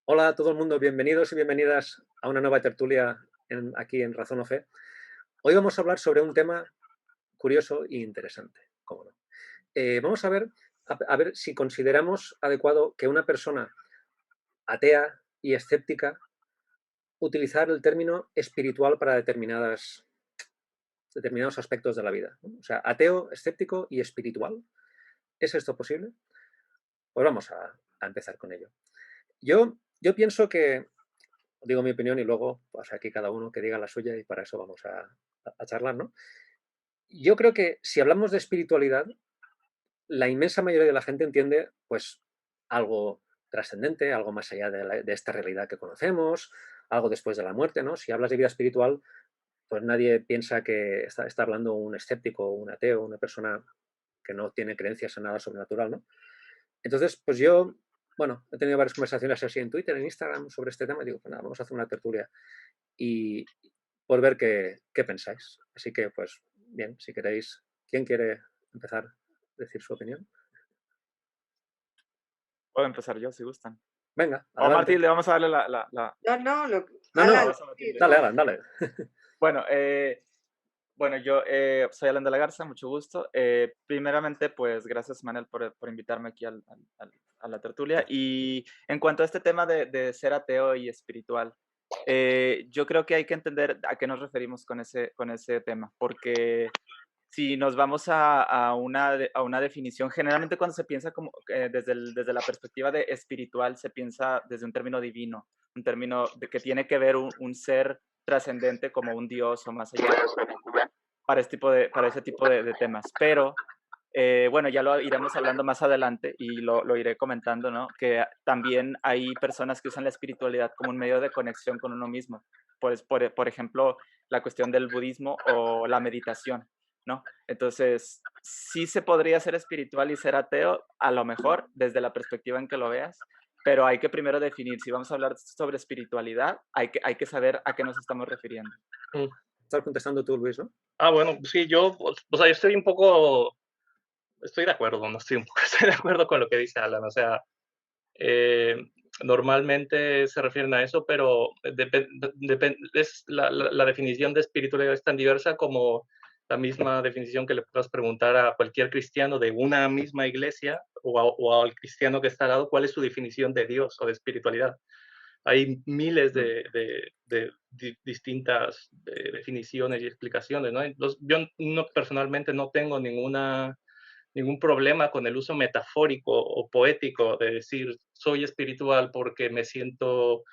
Hola a todo el mundo, bienvenidos y bienvenidas a una nueva tertulia aquí en Razón o Fe. Hoy vamos a hablar sobre un tema curioso e interesante, cómo no. Vamos a ver si consideramos adecuado que una persona atea y escéptica utilizar el término espiritual para determinados aspectos de la vida, ¿no? O sea, ateo, escéptico y espiritual. ¿Es esto posible? Pues vamos a empezar con ello. Yo pienso que digo mi opinión y luego, pues aquí cada uno que diga la suya y para eso vamos a charlar, ¿no? Yo creo que si hablamos de espiritualidad, la inmensa mayoría de la gente entiende, pues, algo trascendente, algo más allá de esta realidad que conocemos, algo después de la muerte, ¿no? Si hablas de vida espiritual, pues nadie piensa que está hablando un escéptico, un ateo, una persona que no tiene creencias en nada sobrenatural, ¿no? Entonces, pues yo, bueno, he tenido varias conversaciones así en Twitter, en Instagram sobre este tema y digo, pues nada, vamos a hacer una tertulia y por ver qué pensáis. Así que, pues, bien, si queréis, ¿quién quiere empezar a decir su opinión? Puedo empezar yo, si gustan. Venga, O adelante. Matilde, vamos a darle la... No, no, No, no, Ah, Alan, vas a sí, Matilde. dale, no. Alan, dale. Bueno, yo soy Alan de la Garza, mucho gusto. Primeramente, pues gracias, Manuel, por invitarme aquí a la tertulia. Y en cuanto a este tema de ser ateo y espiritual, yo creo que hay que entender a qué nos referimos con ese tema, porque si nos vamos a una definición, generalmente cuando se piensa como, desde la perspectiva de espiritual, se piensa desde un término divino, un término que tiene que ver un ser trascendente como un dios o más allá para ese tipo de temas. Pero bueno, ya lo iremos hablando más adelante y lo iré comentando, ¿no? Que también hay personas que usan la espiritualidad como un medio de conexión con uno mismo. Pues, por ejemplo, la cuestión del budismo o la meditación, ¿no? Entonces, sí se podría ser espiritual y ser ateo, a lo mejor, desde la perspectiva en que lo veas, pero hay que primero definir, si vamos a hablar sobre espiritualidad, hay que saber a qué nos estamos refiriendo. Mm. Estás contestando tú, Luis, ¿no? Bueno, sí, yo, o sea, yo estoy un poco, estoy de acuerdo, no estoy un poco, estoy de acuerdo con lo que dice Alan, o sea, eh, normalmente se refieren a eso, pero la definición de espiritualidad es tan diversa como la misma definición que le puedas preguntar a cualquier cristiano de una misma iglesia o al cristiano que está al lado, cuál es su definición de Dios o de espiritualidad. Hay miles Mm. de distintas definiciones y explicaciones, ¿no? Entonces, yo no, personalmente no tengo ningún problema con el uso metafórico o poético de decir soy espiritual porque me siento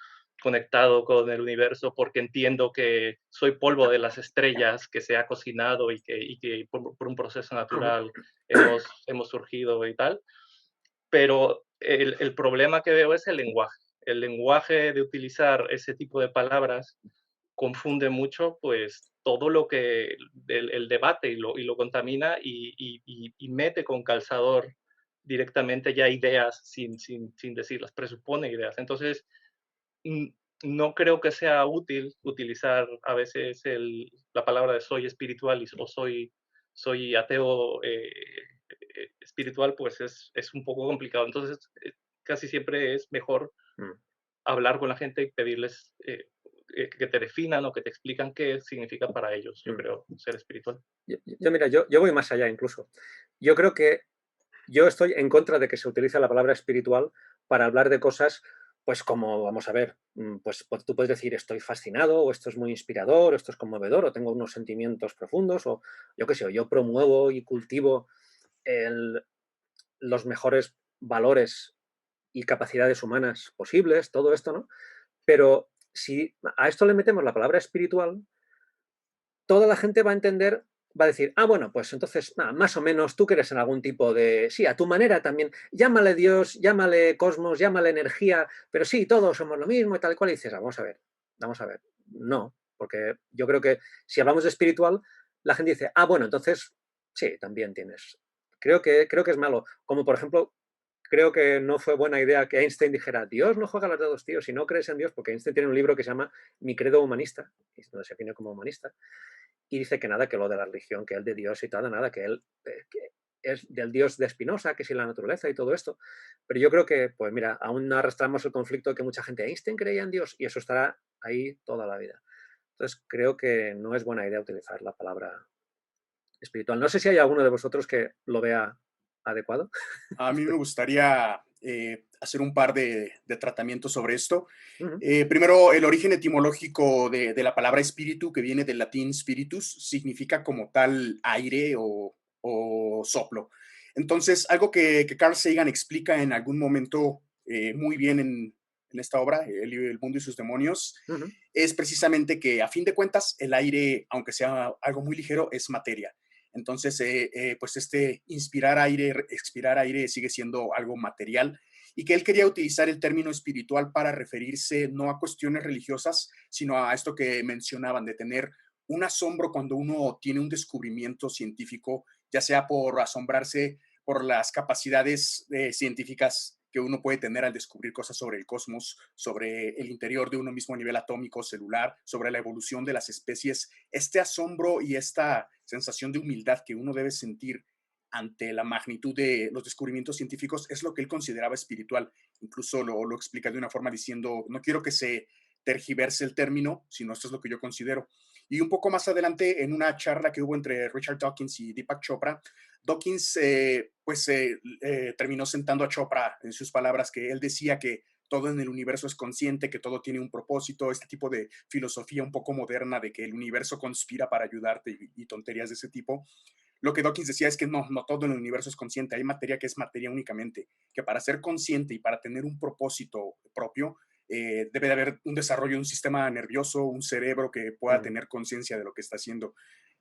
conectado con el universo, porque entiendo que soy polvo de las estrellas que se ha cocinado y que por un proceso natural hemos surgido y tal. Pero el problema que veo es el lenguaje. El lenguaje de utilizar ese tipo de palabras confunde mucho, pues, todo lo que el debate y lo contamina y mete con calzador directamente ya ideas sin decirlas, presupone ideas. Entonces, mm, no creo que sea útil utilizar a veces la palabra de soy espiritual o soy ateo espiritual, pues es un poco complicado. Entonces, casi siempre es mejor Mm. hablar con la gente y pedirles que te definan o que te explican qué significa para ellos, yo Mm. creo, ser espiritual. Mira, yo voy más allá incluso. Yo creo que yo estoy en contra de que se utilice la palabra espiritual para hablar de cosas, pues como, vamos a ver, pues tú puedes decir estoy fascinado, o esto es muy inspirador, o esto es conmovedor, o tengo unos sentimientos profundos, o yo qué sé, o yo promuevo y cultivo el- los mejores valores y capacidades humanas posibles, todo esto, ¿no? Pero si a esto le metemos la palabra espiritual, toda la gente va a entender, va a decir, ah, bueno, pues entonces, nada, más o menos tú crees en algún tipo de, sí, a tu manera también, llámale Dios, llámale cosmos, llámale energía, pero sí, todos somos lo mismo y tal cual, y dices, vamos a ver, no, porque yo creo que si hablamos de espiritual, la gente dice, ah, bueno, entonces, sí, también tienes. Creo que es malo, como por ejemplo, creo que no fue buena idea que Einstein dijera, Dios no juega a los dedos, tío, si no crees en Dios, porque Einstein tiene un libro que se llama Mi credo humanista, donde se define como humanista, y dice que nada, que lo de la religión, que él de Dios y tal, nada, que él es del Dios de Spinoza, que es la naturaleza y todo esto. Pero yo creo que, pues mira, aún arrastramos el conflicto de que mucha gente, Einstein creía en Dios, y eso estará ahí toda la vida. Entonces creo que no es buena idea utilizar la palabra espiritual. No sé si hay alguno de vosotros que lo vea adecuado. A mí me gustaría hacer un par de tratamientos sobre esto. Primero, el origen etimológico de la palabra espíritu, que viene del latín spiritus, significa como tal aire o soplo. Entonces, algo que Carl Sagan explica en algún momento muy bien en esta obra, El mundo y sus demonios, es precisamente que a fin de cuentas el aire, aunque sea algo muy ligero, es materia. Entonces, pues inspirar aire, expirar aire sigue siendo algo material, y que él quería utilizar el término espiritual para referirse no a cuestiones religiosas, sino a esto que mencionaban, de tener un asombro cuando uno tiene un descubrimiento científico, ya sea por asombrarse por las capacidades científicas que uno puede tener al descubrir cosas sobre el cosmos, sobre el interior de uno mismo a nivel atómico, celular, sobre la evolución de las especies. Este asombro y esta sensación de humildad que uno debe sentir ante la magnitud de los descubrimientos científicos es lo que él consideraba espiritual. Incluso lo explica de una forma diciendo, no quiero que se tergiverse el término, sino esto es lo que yo considero. Y un poco más adelante, en una charla que hubo entre Richard Dawkins y Deepak Chopra, Dawkins terminó sentando a Chopra en sus palabras, que él decía que todo en el universo es consciente, que todo tiene un propósito, este tipo de filosofía un poco moderna de que el universo conspira para ayudarte y tonterías de ese tipo. Lo que Dawkins decía es que no todo en el universo es consciente, hay materia que es materia únicamente, que para ser consciente y para tener un propósito propio, debe de haber un desarrollo de un sistema nervioso, un cerebro que pueda tener conciencia de lo que está haciendo.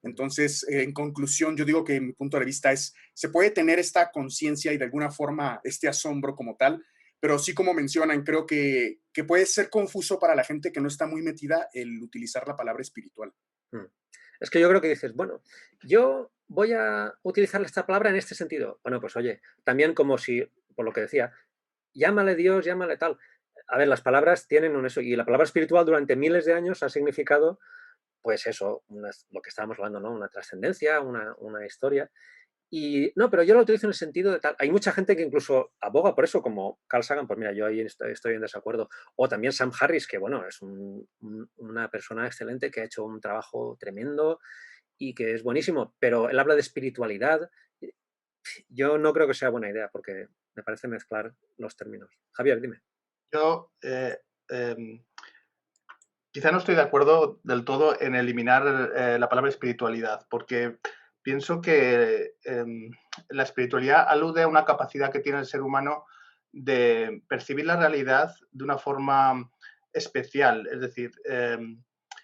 Entonces, en conclusión, yo digo que mi punto de vista es, se puede tener esta conciencia y de alguna forma este asombro como tal, pero sí, como mencionan, creo que puede ser confuso para la gente que no está muy metida el utilizar la palabra espiritual. Es que yo creo que dices, bueno, yo voy a utilizar esta palabra en este sentido. Bueno, pues oye, también como si, por lo que decía, llámale Dios, llámale tal. A ver, las palabras tienen un eso, y la palabra espiritual durante miles de años ha significado, pues eso, lo que estábamos hablando, ¿no? Una trascendencia, una historia. Y no, pero yo lo utilizo en el sentido de tal. Hay mucha gente que incluso aboga por eso, como Carl Sagan, pues mira, yo ahí estoy en desacuerdo. O también Sam Harris, que bueno, es una persona excelente que ha hecho un trabajo tremendo y que es buenísimo, pero él habla de espiritualidad. Yo no creo que sea buena idea porque me parece mezclar los términos. Javier, dime. Yo quizá no estoy de acuerdo del todo en eliminar la palabra espiritualidad, porque pienso que la espiritualidad alude a una capacidad que tiene el ser humano de percibir la realidad de una forma especial, es decir,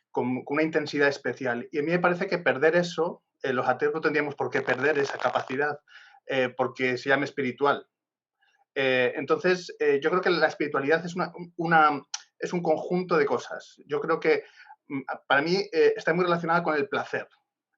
con una intensidad especial. Y a mí me parece que perder eso, los ateos no tendríamos por qué perder esa capacidad, porque se llama espiritual. Entonces, yo creo que la espiritualidad es un conjunto de cosas. Yo creo que para mí está muy relacionada con el placer.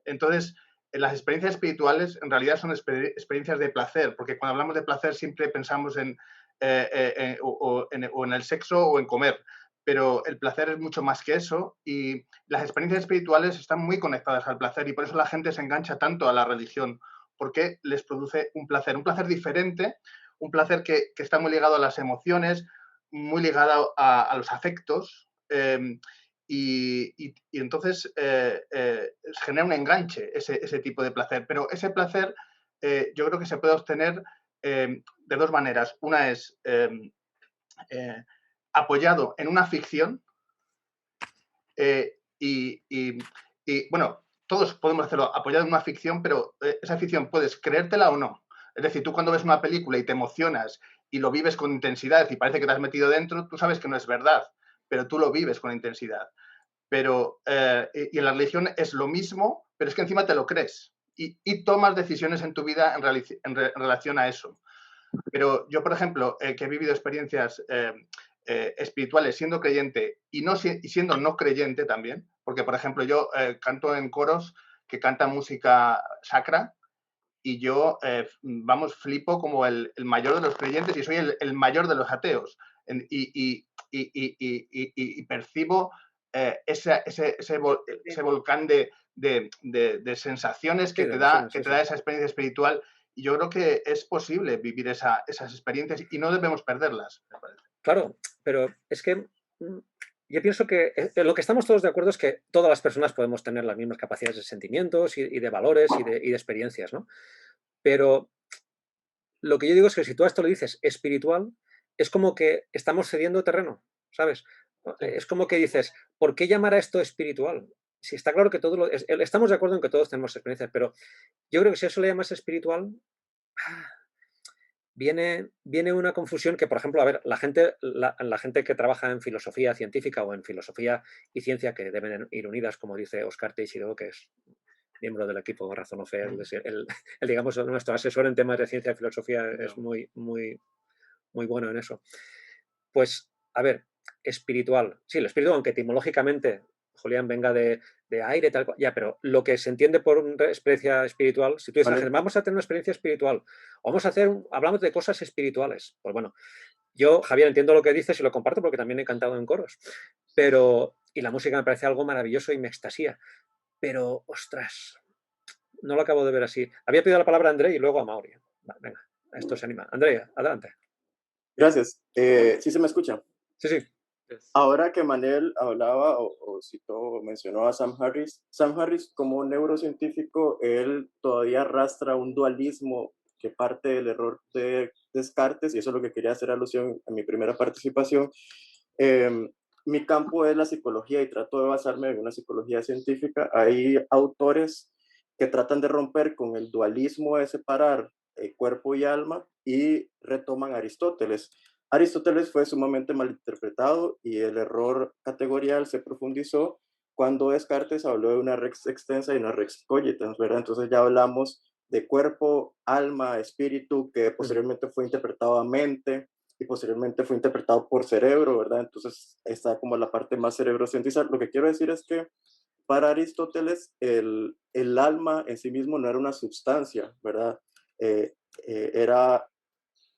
Entonces, las experiencias espirituales en realidad son experiencias de placer, porque cuando hablamos de placer siempre pensamos en el sexo o en comer, pero el placer es mucho más que eso, y las experiencias espirituales están muy conectadas al placer, y por eso la gente se engancha tanto a la religión, porque les produce un placer diferente, un placer que está muy ligado a las emociones, muy ligado a los afectos, y entonces genera un enganche ese tipo de placer. Pero ese placer yo creo que se puede obtener de dos maneras. Una es apoyado en una ficción bueno, todos podemos hacerlo apoyado en una ficción, pero esa ficción puedes creértela o no. Es decir, tú cuando ves una película y te emocionas y lo vives con intensidad y parece que te has metido dentro, tú sabes que no es verdad, pero tú lo vives con intensidad. Pero, y en la religión es lo mismo, pero es que encima te lo crees y tomas decisiones en tu vida en relación a eso. Pero yo, por ejemplo, que he vivido experiencias espirituales siendo creyente y siendo no creyente también, porque, por ejemplo, yo canto en coros que cantan música sacra, y yo, flipo como el mayor de los creyentes y soy el mayor de los ateos. Y percibo ese volcán de sensaciones que te da esa experiencia espiritual, Y yo creo que es posible vivir esas experiencias y no debemos perderlas, me parece. Claro, pero es que yo pienso que lo que estamos todos de acuerdo es que todas las personas podemos tener las mismas capacidades de sentimientos y de valores y de experiencias, ¿no? Pero lo que yo digo es que si tú a esto le dices espiritual, es como que estamos cediendo terreno, ¿sabes? Es como que dices, ¿por qué llamar a esto espiritual? Si está claro que todos estamos de acuerdo en que todos tenemos experiencias, pero yo creo que si eso le llamas espiritual, viene una confusión que, por ejemplo, a ver, la gente que trabaja en filosofía científica o en filosofía y ciencia, que deben ir unidas, como dice Oscar Teixeira, que es miembro del equipo Razón o Fe, digamos, nuestro asesor en temas de ciencia y filosofía, es muy, muy, muy bueno en eso. Pues, a ver, espiritual. Sí, el espíritu, aunque etimológicamente, Julián, venga de aire, tal cual, ya, pero lo que se entiende por una experiencia espiritual, si tú dices, vamos a tener una experiencia espiritual, hablamos de cosas espirituales, pues bueno, yo, Javier, entiendo lo que dices y lo comparto porque también he cantado en coros, y la música me parece algo maravilloso y me extasía, pero, ostras, no lo acabo de ver así. Había pedido la palabra a André y luego a Mauri. Venga, esto se anima. André, adelante. Gracias. ¿Sí se me escucha? Sí, sí. Ahora que Manel hablaba o citó, mencionó a Sam Harris como neurocientífico, él todavía arrastra un dualismo que parte del error de Descartes, y eso es lo que quería hacer alusión en mi primera participación. Mi campo es la psicología y trato de basarme en una psicología científica. Hay autores que tratan de romper con el dualismo de separar cuerpo y alma y retoman a Aristóteles. Aristóteles fue sumamente malinterpretado y el error categorial se profundizó cuando Descartes habló de una res extensa y una res cogitans, ¿verdad? Entonces ya hablamos de cuerpo, alma, espíritu, que posteriormente fue interpretado a mente y posteriormente fue interpretado por cerebro, ¿verdad? Entonces está como la parte más cerebrocentrizada. Lo que quiero decir es que para Aristóteles el alma en sí mismo no era una sustancia, ¿verdad? Era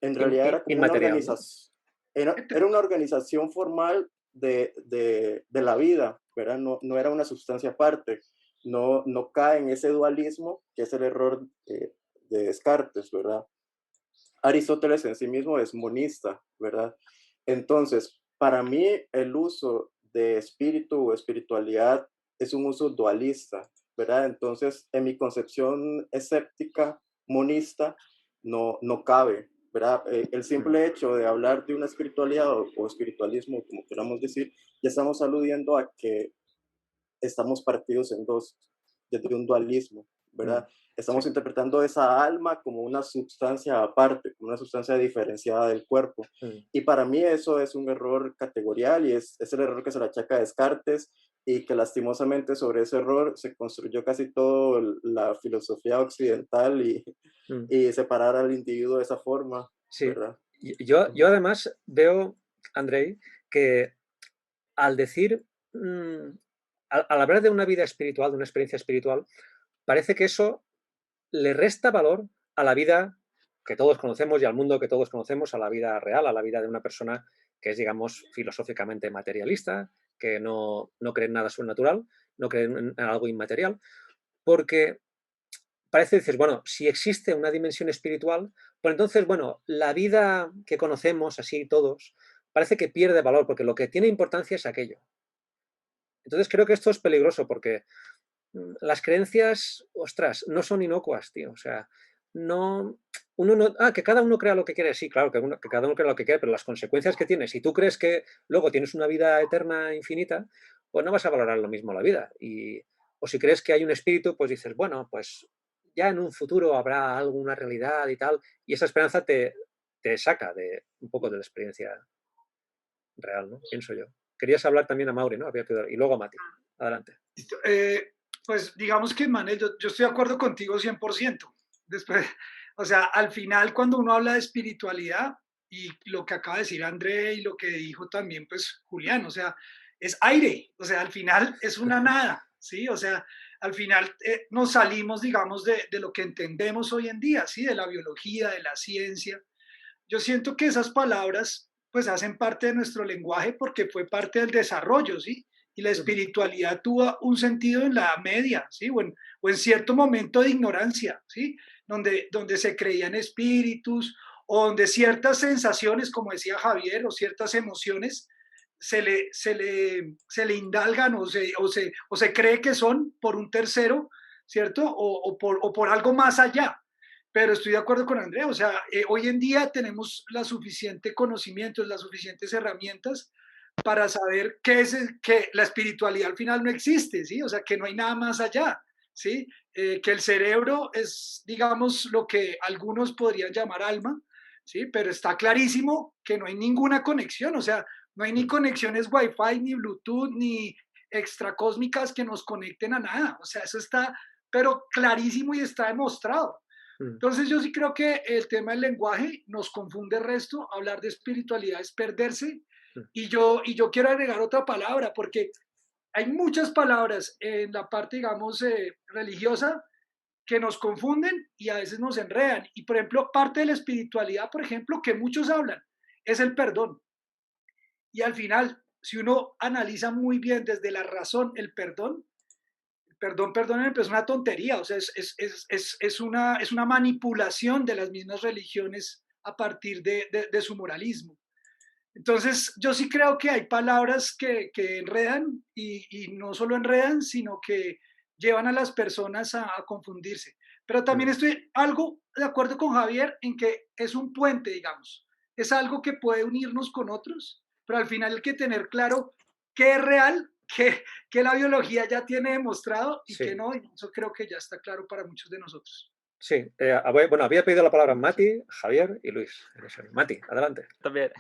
en realidad era como una organización, era una organización formal de la vida, ¿verdad? No era una sustancia aparte, no cae en ese dualismo que es el error de Descartes, ¿verdad? Aristóteles en sí mismo es monista, ¿verdad? Entonces, para mí el uso de espíritu o espiritualidad es un uso dualista, ¿verdad? Entonces, en mi concepción escéptica, monista, no cabe, ¿verdad? El simple hecho de hablar de una espiritualidad o espiritualismo, como queramos decir, ya estamos aludiendo a que estamos partidos en dos, desde un dualismo, ¿verdad? Estamos interpretando esa alma como una sustancia aparte, como una sustancia diferenciada del cuerpo. Y para mí eso es un error categorial y es el error que se le achaca a Descartes y que lastimosamente sobre ese error se construyó casi toda la filosofía occidental y separar al individuo de esa forma, ¿verdad? Yo además veo, Andrei, que al decir, al hablar de una vida espiritual, de una experiencia espiritual, parece que eso le resta valor a la vida que todos conocemos y al mundo que todos conocemos, a la vida real, a la vida de una persona que es, digamos, filosóficamente materialista, que no cree en nada sobrenatural, no cree en algo inmaterial, porque parece, dices, bueno, si existe una dimensión espiritual, pues entonces, bueno, la vida que conocemos así todos, parece que pierde valor, porque lo que tiene importancia es aquello. Entonces creo que esto es peligroso, porque las creencias, ostras, no son inocuas, tío. O sea, que cada uno crea lo que quiere, sí, claro, que cada uno crea lo que quiere, pero las consecuencias que tiene, si tú crees que luego tienes una vida eterna, infinita, pues no vas a valorar lo mismo la vida. O si crees que hay un espíritu, pues dices, bueno, pues ya en un futuro habrá alguna realidad y tal, y esa esperanza te saca de un poco de la experiencia real, ¿no? Pienso yo. Querías hablar también a Mauri, ¿no? Y luego a Mati. Adelante. Pues digamos que, Manel, yo estoy de acuerdo contigo 100%. Después, o sea, al final cuando uno habla de espiritualidad y lo que acaba de decir André y lo que dijo también pues Julián, o sea, es aire, o sea, al final es una nada, ¿sí? O sea, al final nos salimos, digamos, de lo que entendemos hoy en día, ¿sí? De la biología, de la ciencia. Yo siento que esas palabras pues hacen parte de nuestro lenguaje porque fue parte del desarrollo, ¿sí? Y la espiritualidad tuvo un sentido en la media, ¿sí? O en cierto momento de ignorancia, ¿sí? donde se creían espíritus, o donde ciertas sensaciones, como decía Javier, o ciertas emociones, se le indalgan o se cree que son por un tercero, ¿cierto? O por algo más allá. Pero estoy de acuerdo con Andrea, o sea, hoy en día tenemos la suficiente conocimiento, las suficientes herramientas para saber que la espiritualidad al final no existe, ¿sí? O sea, que no hay nada más allá, ¿sí? Que el cerebro es, digamos, lo que algunos podrían llamar alma, ¿sí? Pero está clarísimo que no hay ninguna conexión, o sea, no hay ni conexiones Wi-Fi, ni Bluetooth, ni extracósmicas que nos conecten a nada, o sea, eso está, pero clarísimo y está demostrado. Entonces yo sí creo que el tema del lenguaje nos confunde el resto, hablar de espiritualidad es perderse, y yo quiero agregar otra palabra, porque hay muchas palabras en la parte, digamos, religiosa que nos confunden y a veces nos enredan. Y, por ejemplo, parte de la espiritualidad, por ejemplo, que muchos hablan, es el perdón. Y al final, si uno analiza muy bien desde la razón el perdón, perdónenme, pero es una tontería, o sea, es una manipulación de las mismas religiones a partir de su moralismo. Entonces, yo sí creo que hay palabras que enredan y no solo enredan, sino que llevan a las personas a confundirse. Pero también estoy algo de acuerdo con Javier en que es un puente, digamos. Es algo que puede unirnos con otros, pero al final hay que tener claro qué es real, que la biología ya tiene demostrado y que no. Y eso creo que ya está claro para muchos de nosotros. Sí, bueno, había pedido la palabra Mati, Javier y Luis. Mati, adelante. También.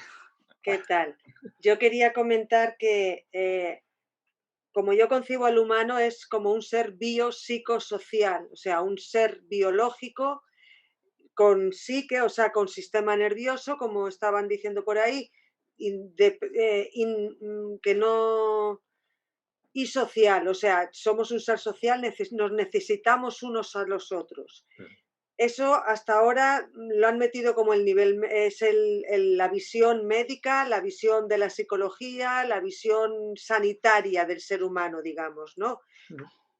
¿Qué tal? Yo quería comentar que como yo concibo al humano es como un ser biopsicosocial, o sea, un ser biológico con psique, o sea, con sistema nervioso, como estaban diciendo por ahí, que no... y social, o sea, somos un ser social, nos necesitamos unos a los otros. Eso hasta ahora lo han metido como el nivel, es la visión médica, la visión de la psicología, la visión sanitaria del ser humano, digamos, ¿no?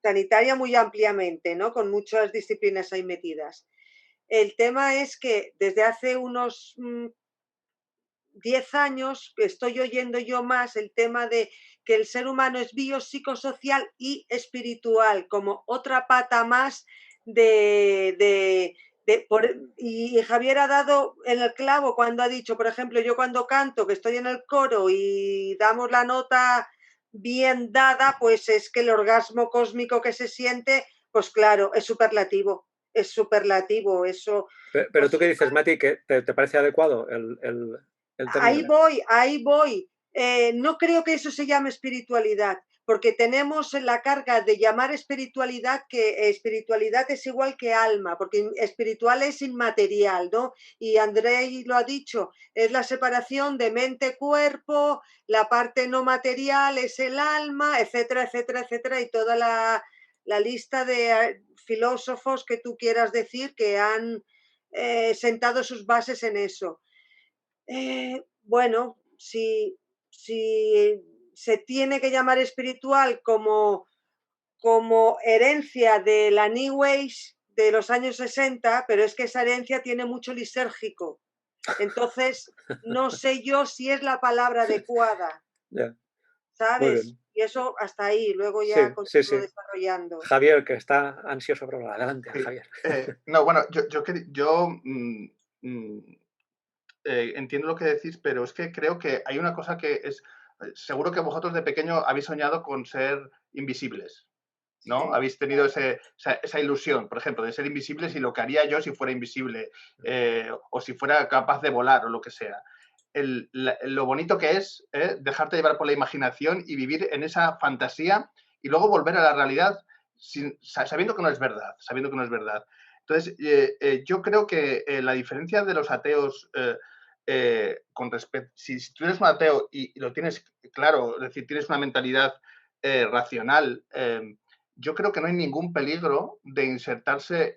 Sanitaria muy ampliamente, ¿no? Con muchas disciplinas ahí metidas. El tema es que desde hace unos 10 años estoy oyendo yo más el tema de que el ser humano es biopsicosocial y espiritual, como otra pata más y Javier ha dado en el clavo cuando ha dicho, por ejemplo, yo cuando canto, que estoy en el coro y damos la nota bien dada, pues es que el orgasmo cósmico que se siente, pues claro, es superlativo, eso. Pero pues, tú qué dices, Mati, que te parece adecuado el término. Ahí voy. No creo que eso se llame espiritualidad, porque tenemos la carga de llamar espiritualidad que espiritualidad es igual que alma, porque espiritual es inmaterial, ¿no? Y Andrei lo ha dicho, es la separación de mente-cuerpo, la parte no material es el alma, etcétera, etcétera, etcétera, y toda la lista de filósofos que tú quieras decir que han sentado sus bases en eso. Bueno, si se tiene que llamar espiritual como herencia de la New Age de los años 60, pero es que esa herencia tiene mucho lisérgico. Entonces, no sé yo si es la palabra adecuada. ¿Sabes? Y eso hasta ahí, luego ya continúo desarrollando. Javier, que está ansioso por hablar. Adelante, Javier. No, bueno, yo entiendo lo que decís, pero es que creo que hay una cosa que es... Seguro que vosotros de pequeño habéis soñado con ser invisibles, ¿no? Sí. Habéis tenido esa ilusión, por ejemplo, de ser invisibles y lo que haría yo si fuera invisible, o si fuera capaz de volar o lo que sea. Lo bonito que es dejarte llevar por la imaginación y vivir en esa fantasía y luego volver a la realidad sabiendo que no es verdad, Entonces, yo creo que la diferencia de los ateos con respecto, si tú eres un ateo y lo tienes claro, es decir, tienes una mentalidad racional, yo creo que no hay ningún peligro de insertarse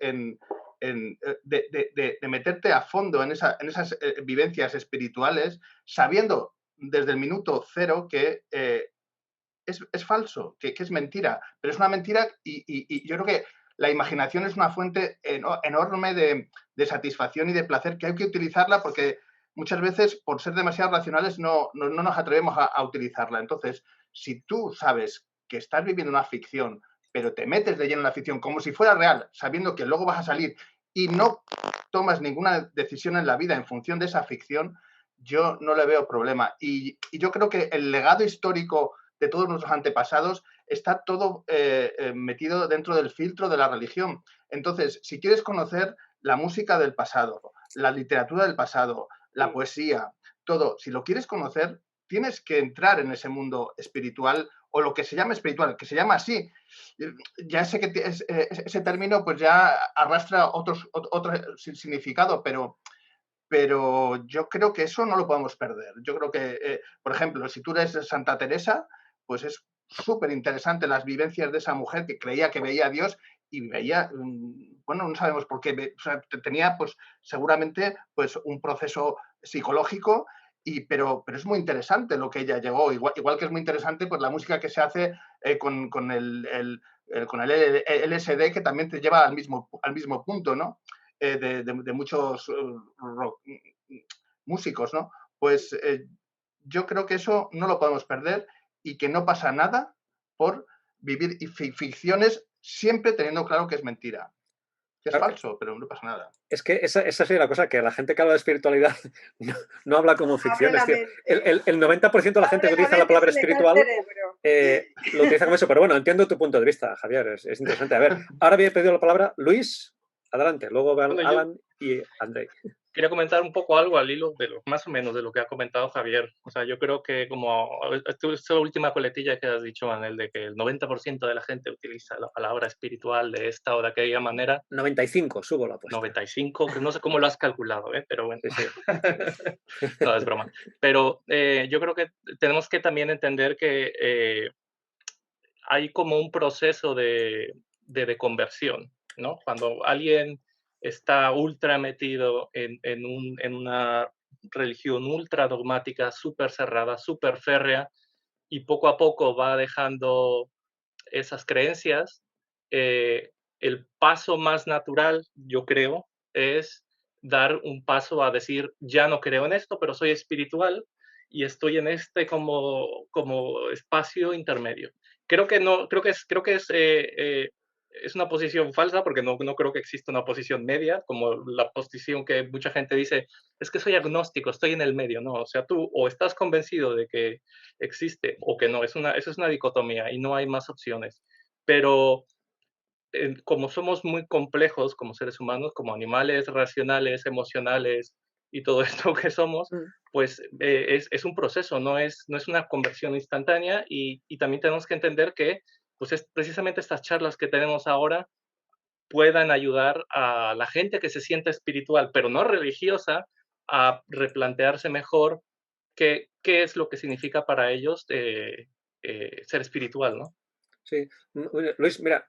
de meterte a fondo en esas vivencias espirituales, sabiendo desde el minuto cero que es falso, que es mentira, pero es una mentira y yo creo que la imaginación es una fuente enorme de satisfacción y de placer que hay que utilizarla porque muchas veces, por ser demasiado racionales, no nos atrevemos a utilizarla. Entonces, si tú sabes que estás viviendo una ficción, pero te metes de lleno en la ficción como si fuera real, sabiendo que luego vas a salir y no tomas ninguna decisión en la vida en función de esa ficción, yo no le veo problema. Y yo creo que el legado histórico de todos nuestros antepasados está todo metido dentro del filtro de la religión. Entonces, si quieres conocer la música del pasado, la literatura del pasado, la poesía, todo, si lo quieres conocer, tienes que entrar en ese mundo espiritual o lo que se llama espiritual, que se llama así. Ya sé que ese término pues ya arrastra otro significado, pero yo creo que eso no lo podemos perder. Yo creo que, por ejemplo, si tú eres de Santa Teresa, pues es súper interesante las vivencias de esa mujer que creía que veía a Dios y veía, bueno, no sabemos por qué, o sea, tenía pues seguramente pues un proceso psicológico, pero es muy interesante lo que ella llegó, igual que es muy interesante pues la música que se hace con el LSD, que también te lleva al mismo punto, ¿no? De muchos músicos, ¿no? Pues yo creo que eso no lo podemos perder y que no pasa nada por vivir ficciones siempre teniendo claro que es mentira. Que es falso, pero no pasa nada. Es que esa sería la cosa, que la gente que habla de espiritualidad no habla como ficciones. El 90% de la gente que utiliza la palabra espiritual lo utiliza como eso. Pero bueno, entiendo tu punto de vista, Javier, es interesante. A ver, ahora había pedido la palabra Luis, adelante, luego van Alan y Andrei. Quería comentar un poco algo al hilo de más o menos de lo que ha comentado Javier. O sea, yo creo que como esta última coletilla que has dicho, Manel, de que el 90% de la gente utiliza la palabra espiritual de esta o de aquella manera. 95, subo la apuesta. 95, que no sé cómo lo has calculado, pero bueno. Sí. No, es broma. Pero yo creo que tenemos que también entender que hay como un proceso de conversión, ¿no? Cuando alguien está ultra metido en una religión ultra dogmática, súper cerrada, súper férrea, y poco a poco va dejando esas creencias, el paso más natural, yo creo, es dar un paso a decir, ya no creo en esto, pero soy espiritual y estoy en este como espacio intermedio. Creo que es una posición falsa, porque no creo que exista una posición media, como la posición que mucha gente dice, es que soy agnóstico, estoy en el medio. No, o sea, tú o estás convencido de que existe o que no, eso es una dicotomía y no hay más opciones. Pero como somos muy complejos como seres humanos, como animales racionales, emocionales y todo esto que somos, pues es un proceso, no es una conversión instantánea, y también tenemos que entender que pues es precisamente estas charlas que tenemos ahora puedan ayudar a la gente que se siente espiritual, pero no religiosa, a replantearse mejor qué es lo que significa para ellos ser espiritual, ¿no? Sí. Luis, mira,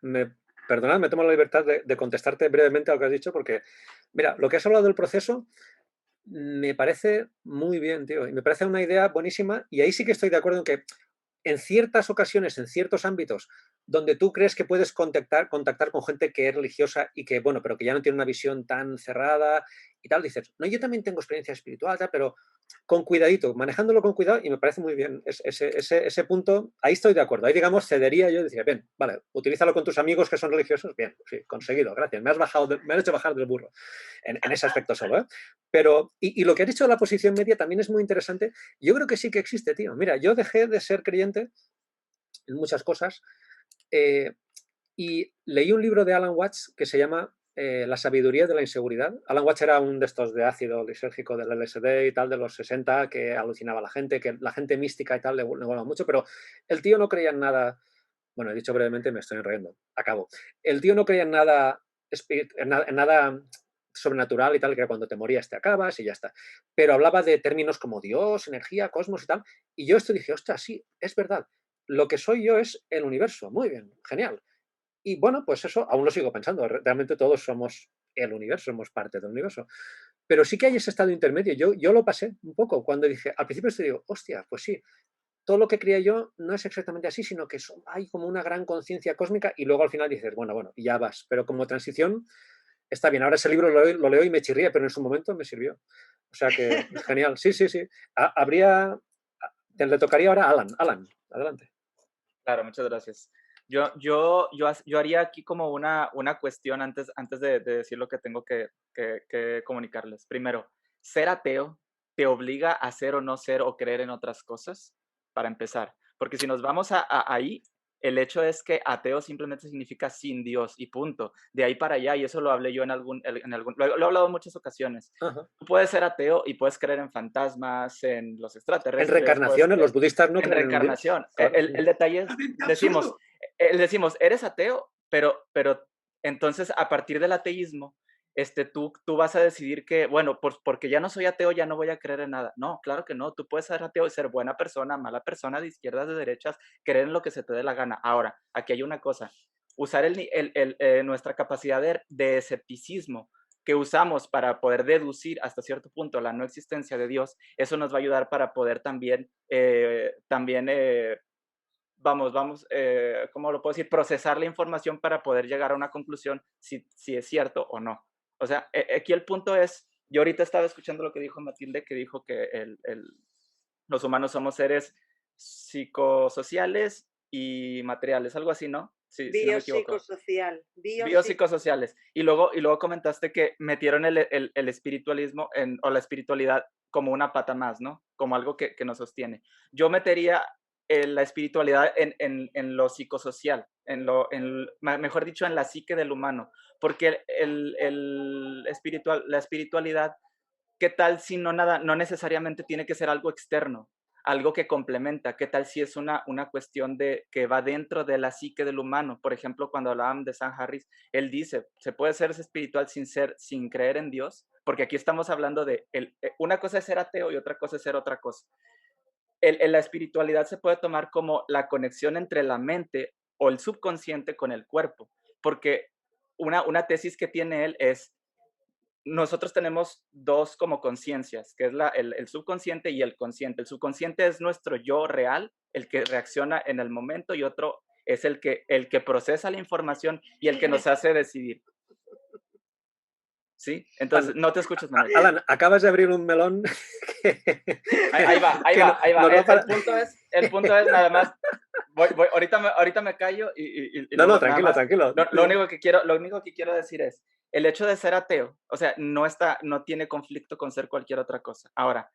perdonad, me tomo la libertad de contestarte brevemente a lo que has dicho, porque, mira, lo que has hablado del proceso me parece muy bien, tío, y me parece una idea buenísima, y ahí sí que estoy de acuerdo en que en ciertas ocasiones, en ciertos ámbitos, donde tú crees que puedes contactar con gente que es religiosa y que, bueno, pero que ya no tiene una visión tan cerrada y tal, dices, no, yo también tengo experiencia espiritual, tal, pero con cuidadito, manejándolo con cuidado, y me parece muy bien ese punto. Ahí estoy de acuerdo. Ahí, digamos, cedería yo y decía, bien, vale, utilízalo con tus amigos que son religiosos, bien, sí, conseguido, gracias, me has hecho bajar del burro en ese aspecto solo, ¿eh? Pero, y lo que has dicho de la posición media también es muy interesante. Yo creo que sí que existe, tío. Mira, yo dejé de ser creyente en muchas cosas y leí un libro de Alan Watts que se llama La sabiduría de la inseguridad. Alan Watts era un de estos de ácido lisérgico del LSD y tal, de los 60, que alucinaba a la gente, que la gente mística y tal le volaba mucho, pero el tío no creía en nada. Bueno, he dicho brevemente, me estoy enrollando. Acabo. El tío no creía en nada sobrenatural y tal, que era cuando te morías te acabas y ya está. Pero hablaba de términos como Dios, energía, cosmos y tal. Y yo esto dije, ostras, sí, es verdad. Lo que soy yo es el universo. Muy bien, genial. Y bueno, pues eso aún lo sigo pensando. Realmente todos somos el universo, somos parte del universo. Pero sí que hay ese estado intermedio. Yo lo pasé un poco cuando dije, al principio te digo, hostia, pues sí, todo lo que creía yo no es exactamente así, sino que hay como una gran conciencia cósmica y luego al final dices, bueno, y ya vas. Pero como transición está bien. Ahora ese libro lo leo y me chirría, pero en su momento me sirvió. O sea que es genial. Sí. Le tocaría ahora a Alan. Alan, adelante. Claro, muchas gracias. Yo haría aquí como una cuestión antes de decir lo que tengo que comunicarles. Primero, ¿ser ateo te obliga a ser o no ser o creer en otras cosas? Para empezar. Porque si nos vamos ahí, el hecho es que ateo simplemente significa sin Dios y punto. De ahí para allá, y eso lo hablé yo lo he hablado en muchas ocasiones. Ajá. Tú puedes ser ateo y puedes creer en fantasmas, en los extraterrestres. En reencarnaciones, los budistas no creen en reencarnación. Claro. El detalle es, decimos, eres ateo, pero entonces a partir del ateísmo, tú vas a decidir que, bueno, porque ya no soy ateo, ya no voy a creer en nada. No, claro que no. Tú puedes ser ateo y ser buena persona, mala persona, de izquierdas, de derechas, creer en lo que se te dé la gana. Ahora, aquí hay una cosa. Usar nuestra capacidad de escepticismo que usamos para poder deducir hasta cierto punto la no existencia de Dios, eso nos va a ayudar para poder también ¿cómo lo puedo decir? Procesar la información para poder llegar a una conclusión si es cierto o no. O sea, aquí el punto es, yo ahorita estaba escuchando lo que dijo Matilde, que dijo que los humanos somos seres psicosociales y materiales, algo así, ¿no? Sí, si no me equivoco. Biopsicosocial. Biopsicosociales. Y luego comentaste que metieron el espiritualismo o la espiritualidad como una pata más, ¿no? Como algo que nos sostiene. Yo metería la espiritualidad en lo psicosocial, mejor dicho, en la psique del humano, porque la espiritualidad, ¿qué tal si no necesariamente tiene que ser algo externo, algo que complementa? ¿Qué tal si es una cuestión que va dentro de la psique del humano? Por ejemplo, cuando hablaban de Sam Harris, él dice, ¿se puede ser espiritual sin creer en Dios? Porque aquí estamos hablando de, una cosa es ser ateo y otra cosa es ser otra cosa. La espiritualidad se puede tomar como la conexión entre la mente o el subconsciente con el cuerpo, porque una tesis que tiene él es, nosotros tenemos dos como conciencias, que es el subconsciente y el consciente. El subconsciente es nuestro yo real, el que reacciona en el momento, y otro es el que procesa la información y el que nos hace decidir. ¿Sí? Entonces, no te escuchas, Manuel. Alan, acabas de abrir un melón. Ahí va. El punto es nada más. Ahorita me callo y no, tranquilo. Lo único que quiero decir es, el hecho de ser ateo, o sea, no tiene conflicto con ser cualquier otra cosa. Ahora,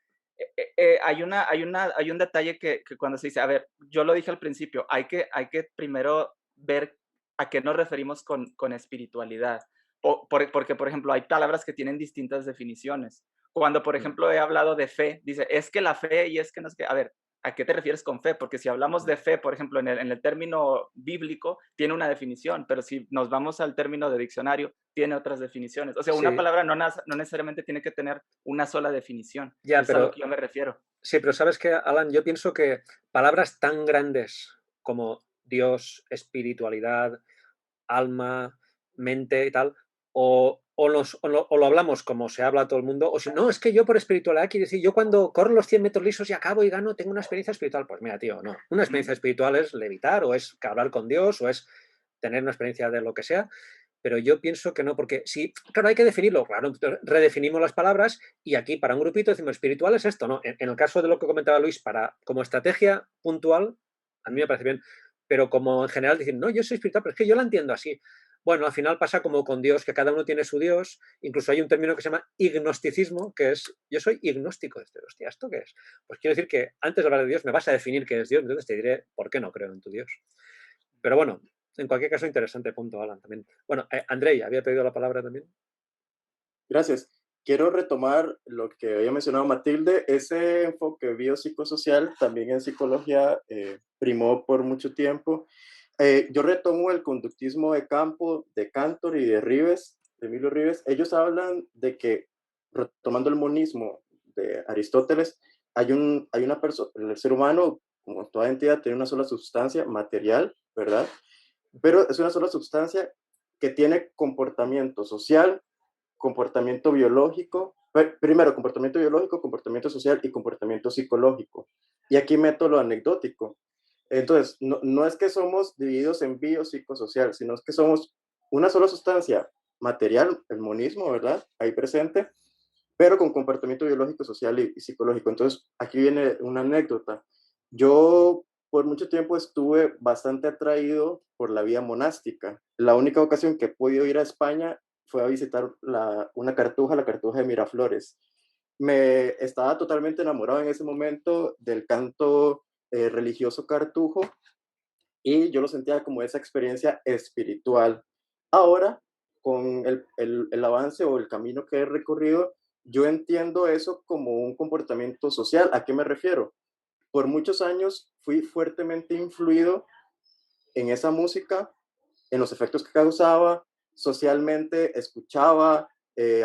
hay un detalle que cuando se dice, a ver, yo lo dije al principio, hay que primero ver a qué nos referimos con espiritualidad. Porque, por ejemplo, hay palabras que tienen distintas definiciones. Cuando, por ejemplo, he hablado de fe, dice, es que la fe y es que no es que, a ver, ¿a qué te refieres con fe? Porque si hablamos de fe, por ejemplo, en el término bíblico, tiene una definición, pero si nos vamos al término de diccionario, tiene otras definiciones. O sea, una palabra no necesariamente tiene que tener una sola definición. Es a lo que yo me refiero. Sí, pero ¿sabes qué, Alan? Yo pienso que palabras tan grandes como Dios, espiritualidad, alma, mente y tal, o lo hablamos como se habla a todo el mundo, o si no, es que yo por espiritualidad quiero decir, yo cuando corro los 100 metros lisos y acabo y gano, tengo una experiencia espiritual. Pues mira, tío, no. Una experiencia espiritual es levitar, o es hablar con Dios, o es tener una experiencia de lo que sea, pero yo pienso que no, porque sí, claro, hay que definirlo, claro, redefinimos las palabras y aquí para un grupito decimos espiritual es esto, ¿no? En el caso de lo que comentaba Luis, como estrategia puntual, a mí me parece bien, pero como en general decir, no, yo soy espiritual, pero es que yo la entiendo así. Bueno, al final pasa como con Dios, que cada uno tiene su Dios. Incluso hay un término que se llama ignosticismo, que es, yo soy ignóstico. Hostia, ¿esto qué es? Pues quiero decir que antes de hablar de Dios me vas a definir qué es Dios, entonces te diré por qué no creo en tu Dios. Pero bueno, en cualquier caso, interesante punto, Alan, también. Bueno, Andrei, ¿había pedido la palabra también? Gracias. Quiero retomar lo que había mencionado Matilde. Ese enfoque biopsicosocial también en psicología primó por mucho tiempo. Yo retomo el conductismo de campo de Cantor y de Rives, de Emilio Rives. Ellos hablan de que, retomando el monismo de Aristóteles, hay una persona, el ser humano, como toda entidad, tiene una sola sustancia material, ¿verdad? Pero es una sola sustancia que tiene comportamiento social, comportamiento biológico Primero, comportamiento biológico, comportamiento social y comportamiento psicológico. Y aquí meto lo anecdótico. Entonces, no es que somos divididos en biopsicosocial, sino es que somos una sola sustancia material, el monismo, ¿verdad? Ahí presente, pero con comportamiento biológico, social y psicológico. Entonces, aquí viene una anécdota. Yo por mucho tiempo estuve bastante atraído por la vida monástica. La única ocasión que he podido ir a España fue a visitar una cartuja, la cartuja de Miraflores. Me estaba totalmente enamorado en ese momento del canto religioso cartujo y yo lo sentía como esa experiencia espiritual. Ahora, con el avance o el camino que he recorrido, yo entiendo eso como un comportamiento social. ¿A qué me refiero? Por muchos años fui fuertemente influido en esa música, en los efectos que causaba, socialmente escuchaba,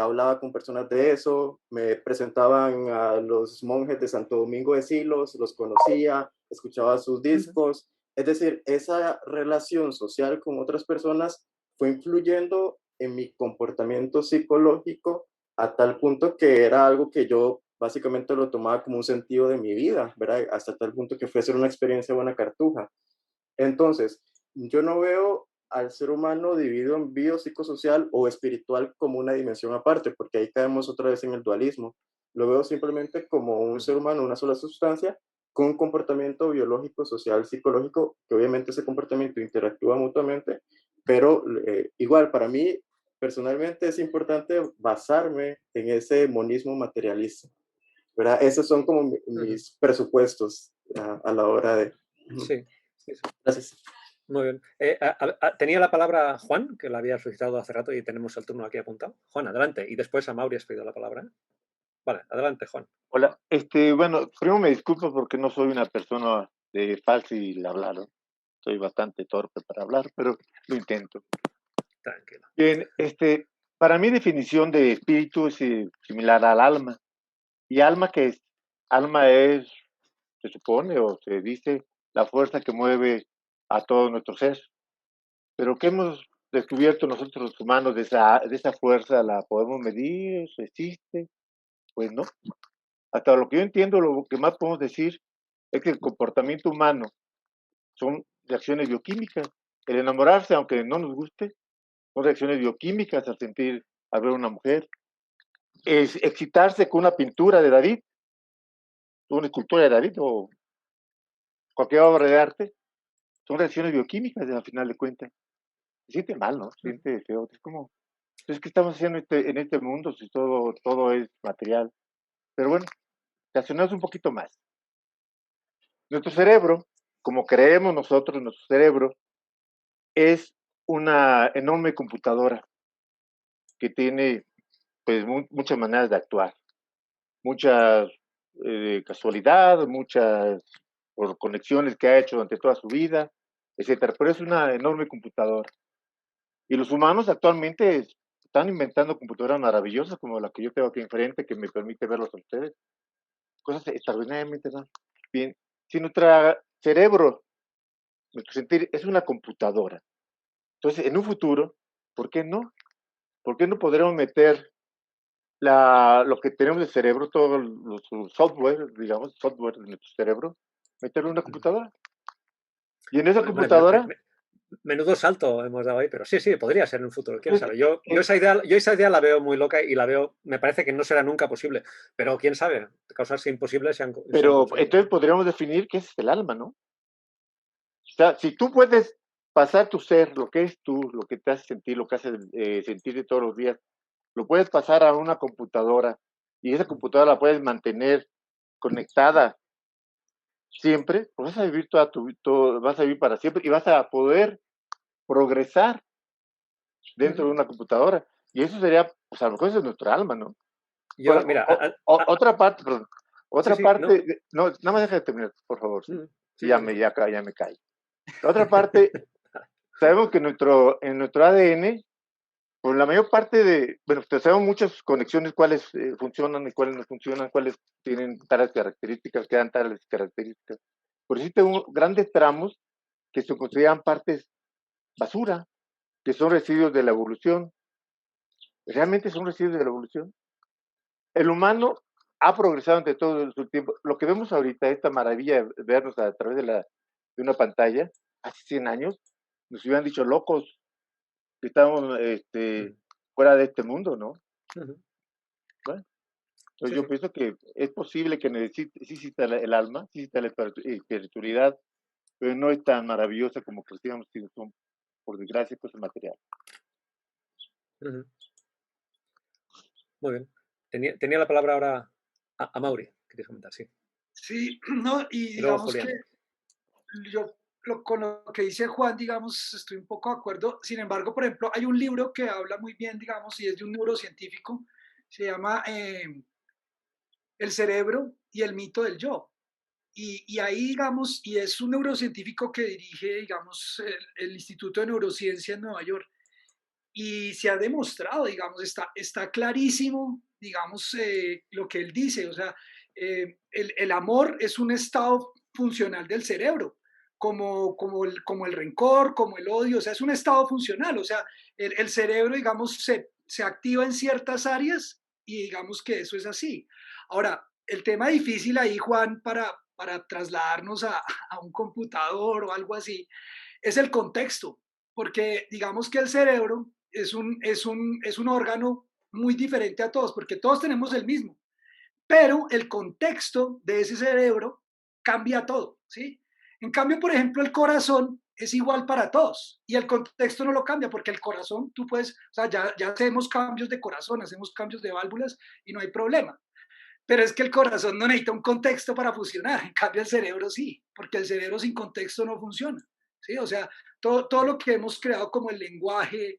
hablaba con personas de eso, me presentaban a los monjes de Santo Domingo de Silos, los conocía, escuchaba sus discos. Es decir, esa relación social con otras personas fue influyendo en mi comportamiento psicológico a tal punto que era algo que yo básicamente lo tomaba como un sentido de mi vida, ¿verdad? Hasta tal punto que fue a ser una experiencia buena cartuja. Entonces, yo no veo al ser humano dividido en biopsicosocial o espiritual como una dimensión aparte, porque ahí caemos otra vez en el dualismo. Lo veo simplemente como un ser humano, una sola sustancia, con un comportamiento biológico, social, psicológico, que obviamente ese comportamiento interactúa mutuamente, pero igual para mí personalmente es importante basarme en ese monismo materialista, ¿verdad? Esos son como mis presupuestos a la hora de... Sí, sí, sí. Gracias. Muy bien. Tenía la palabra Juan, que la había solicitado hace rato y tenemos el turno aquí apuntado. Juan, adelante. Y después a Mauri has pedido la palabra. Vale, adelante, Juan. Hola, bueno, primero me disculpo porque no soy una persona de fácil hablar, ¿no? Soy bastante torpe para hablar, pero lo intento. Tranquilo. Bien, para mí definición de espíritu es similar al alma. ¿Y alma qué es? Alma es, se supone o se dice, la fuerza que mueve a todo nuestro ser. Pero ¿qué hemos descubierto nosotros los humanos de esa fuerza? ¿La podemos medir? ¿Existe? Pues no. Hasta lo que yo entiendo, lo que más podemos decir es que el comportamiento humano son reacciones bioquímicas. El enamorarse, aunque no nos guste, son reacciones bioquímicas al ver una mujer. Es excitarse con una pintura de David, una escultura de David o cualquier obra de arte, son reacciones bioquímicas al final de cuentas. Se siente mal, ¿no? Se siente feo. Es como, es que estamos haciendo en este mundo si todo es material. Pero bueno, reaccionamos un poquito más. Nuestro cerebro, como creemos nosotros, nuestro cerebro es una enorme computadora que tiene pues muchas maneras de actuar, muchas casualidad, muchas por conexiones que ha hecho durante toda su vida, etcétera. Pero es una enorme computadora. Y los humanos actualmente están inventando computadoras maravillosas como la que yo tengo aquí enfrente, que me permite verlos a ustedes. Cosas extraordinariamente bien. Si nuestro cerebro, nuestro sentir es una computadora, entonces en un futuro, ¿por qué no? ¿Por qué no podremos meter lo que tenemos de cerebro, todo los software, digamos, software de nuestro cerebro, meterlo en una computadora? Y en esa computadora... Menudo salto hemos dado ahí, pero sí, podría ser en un futuro, quién sabe. Yo esa idea la veo muy loca y me parece que no será nunca posible, pero quién sabe, causas imposibles sean Pero entonces podríamos definir qué es el alma, ¿no? O sea, si tú puedes pasar tu ser, lo que es tú, lo que te hace sentir, lo que hace sentir de todos los días, lo puedes pasar a una computadora y esa computadora la puedes mantener conectada siempre, pues vas a vivir vas a vivir para siempre y vas a poder progresar dentro de una computadora. Y eso sería, pues a lo mejor eso es nuestra alma, ¿no? Yo, bueno, mira, otra parte, perdón, otra sí, parte, no, nada más deja de terminar, por favor. Sí, ya me callo. La otra parte, sabemos que en nuestro ADN, pues la mayor parte sabemos muchas conexiones, cuáles funcionan y cuáles no funcionan, cuáles tienen tales características, que dan tales características. Pero existen grandes tramos que se consideran partes basura, que son residuos de la evolución. ¿Realmente son residuos de la evolución? el humano ha progresado ante todo su tiempo. Lo que vemos ahorita, esta maravilla de vernos a través de una pantalla, hace 100 años, nos hubieran dicho locos, que estábamos fuera de este mundo, ¿no? Bueno, entonces yo pienso que es posible que sí exista el alma, sí exista la espiritualidad, pero no es tan maravillosa como creíamos que son, por desgracia, cosas materiales. Muy bien. Tenía la palabra ahora a Mauri, querías comentar, sí. Sí, no, y digamos que yo con lo que dice Juan, digamos, estoy un poco de acuerdo. Sin embargo, por ejemplo, hay un libro que habla muy bien, digamos, y es de un neurocientífico, se llama El cerebro y el mito del yo. Y ahí, digamos, y es un neurocientífico que dirige, digamos, el Instituto de Neurociencia en Nueva York. Y se ha demostrado, digamos, está clarísimo, digamos, lo que él dice. O sea, el amor es un estado funcional del cerebro, como el rencor, como el odio. O sea, es un estado funcional. O sea, el cerebro, digamos, se activa en ciertas áreas y digamos que eso es así. Ahora, el tema difícil ahí, Juan, para trasladarnos a un computador o algo así, es el contexto, porque digamos que el cerebro es un órgano muy diferente a todos, porque todos tenemos el mismo, pero el contexto de ese cerebro cambia todo, ¿sí? En cambio, por ejemplo, el corazón es igual para todos y el contexto no lo cambia porque el corazón, tú puedes, o sea, ya hacemos cambios de corazón, hacemos cambios de válvulas y no hay problema. Pero es que el corazón no necesita un contexto para funcionar, en cambio el cerebro sí, porque el cerebro sin contexto no funciona. ¿Sí? O sea, todo lo que hemos creado como el lenguaje,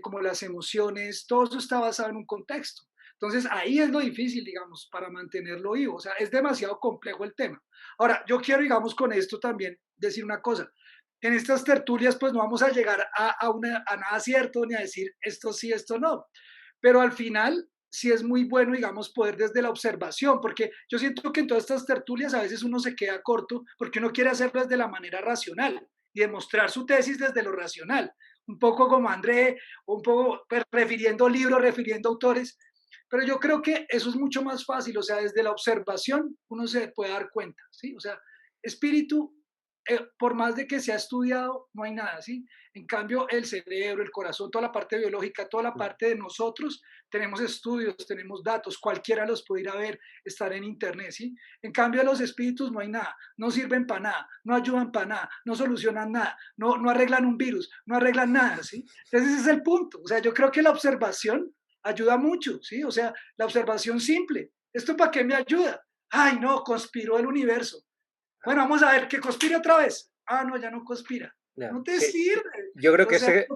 como las emociones, todo eso está basado en un contexto. Entonces ahí es lo difícil, digamos, para mantenerlo vivo. O sea, es demasiado complejo el tema. Ahora, yo quiero, digamos, con esto también decir una cosa. En estas tertulias, pues no vamos a llegar a nada cierto ni a decir esto sí, esto no. Pero al final, sí es muy bueno, digamos, poder desde la observación, porque yo siento que en todas estas tertulias a veces uno se queda corto porque uno quiere hacerlo desde la manera racional y demostrar su tesis desde lo racional, un poco como André, un poco refiriendo libros, refiriendo autores, pero yo creo que eso es mucho más fácil, o sea, desde la observación uno se puede dar cuenta, ¿sí? O sea, espíritu, por más de que se ha estudiado, no hay nada, ¿sí? En cambio, el cerebro, el corazón, toda la parte biológica, toda la parte de nosotros, tenemos estudios, tenemos datos, cualquiera los puede ir a ver, estar en internet, ¿sí? En cambio, los espíritus no hay nada, no sirven para nada, no ayudan para nada, no solucionan nada, no arreglan un virus, no arreglan nada, ¿sí? Entonces ese es el punto, o sea, yo creo que la observación ayuda mucho, ¿sí? O sea, la observación simple, ¿esto para qué me ayuda? Ay, no, conspiró el universo. Bueno, vamos a ver, que conspire otra vez. Ah, no, ya no conspira. No te sirve. Yo creo que ese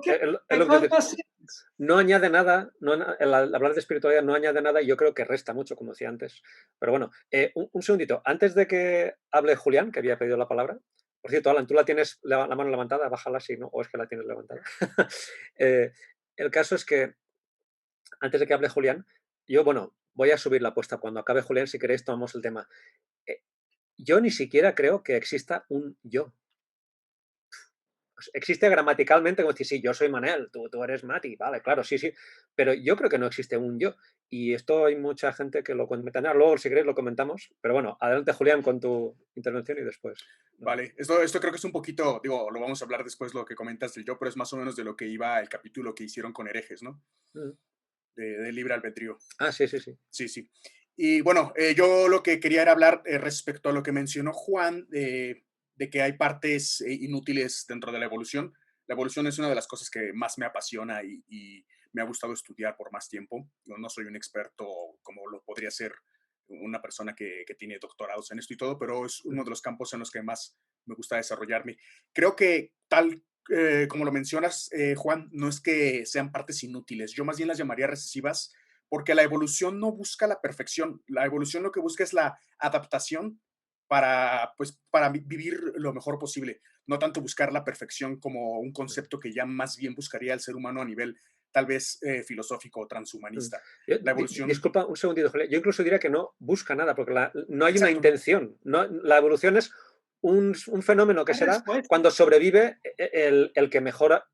no añade nada, el hablar de espiritualidad no añade nada y yo creo que resta mucho, como decía antes. Pero bueno, un segundito. Antes de que hable Julián, que había pedido la palabra, por cierto, Alan, ¿tú la tienes la mano levantada? Bájala si no, o es que la tienes levantada. El caso es que antes de que hable Julián, yo, bueno, voy a subir la apuesta. Cuando acabe Julián, si queréis, tomamos el tema. Yo ni siquiera creo que exista un yo. Existe gramaticalmente como decir, sí, yo soy Manel, tú eres Mati, vale, claro, sí, pero yo creo que no existe un yo. Y esto hay mucha gente que lo comentará. Luego, si queréis, lo comentamos. Pero bueno, adelante, Julián, con tu intervención y después. Vale, esto creo que es un poquito, digo, lo vamos a hablar después lo que comentas del yo, pero es más o menos de lo que iba el capítulo que hicieron con herejes, ¿no? De libre albedrío. Ah, sí. Sí. Y bueno, yo lo que quería era hablar respecto a lo que mencionó Juan, de que hay partes inútiles dentro de la evolución. La evolución es una de las cosas que más me apasiona y me ha gustado estudiar por más tiempo. Yo no soy un experto como lo podría ser una persona que tiene doctorados en esto y todo, pero es uno de los campos en los que más me gusta desarrollarme. Creo que tal como lo mencionas, Juan, no es que sean partes inútiles. Yo más bien las llamaría recesivas porque la evolución no busca la perfección. La evolución lo que busca es la adaptación para vivir lo mejor posible. No tanto buscar la perfección como un concepto que ya más bien buscaría el ser humano a nivel tal vez filosófico o transhumanista. La evolución... Disculpa un segundito, Julián. Yo incluso diría que no busca nada porque no hay una intención. No, la evolución es un fenómeno que será cuando sobrevive el que mejora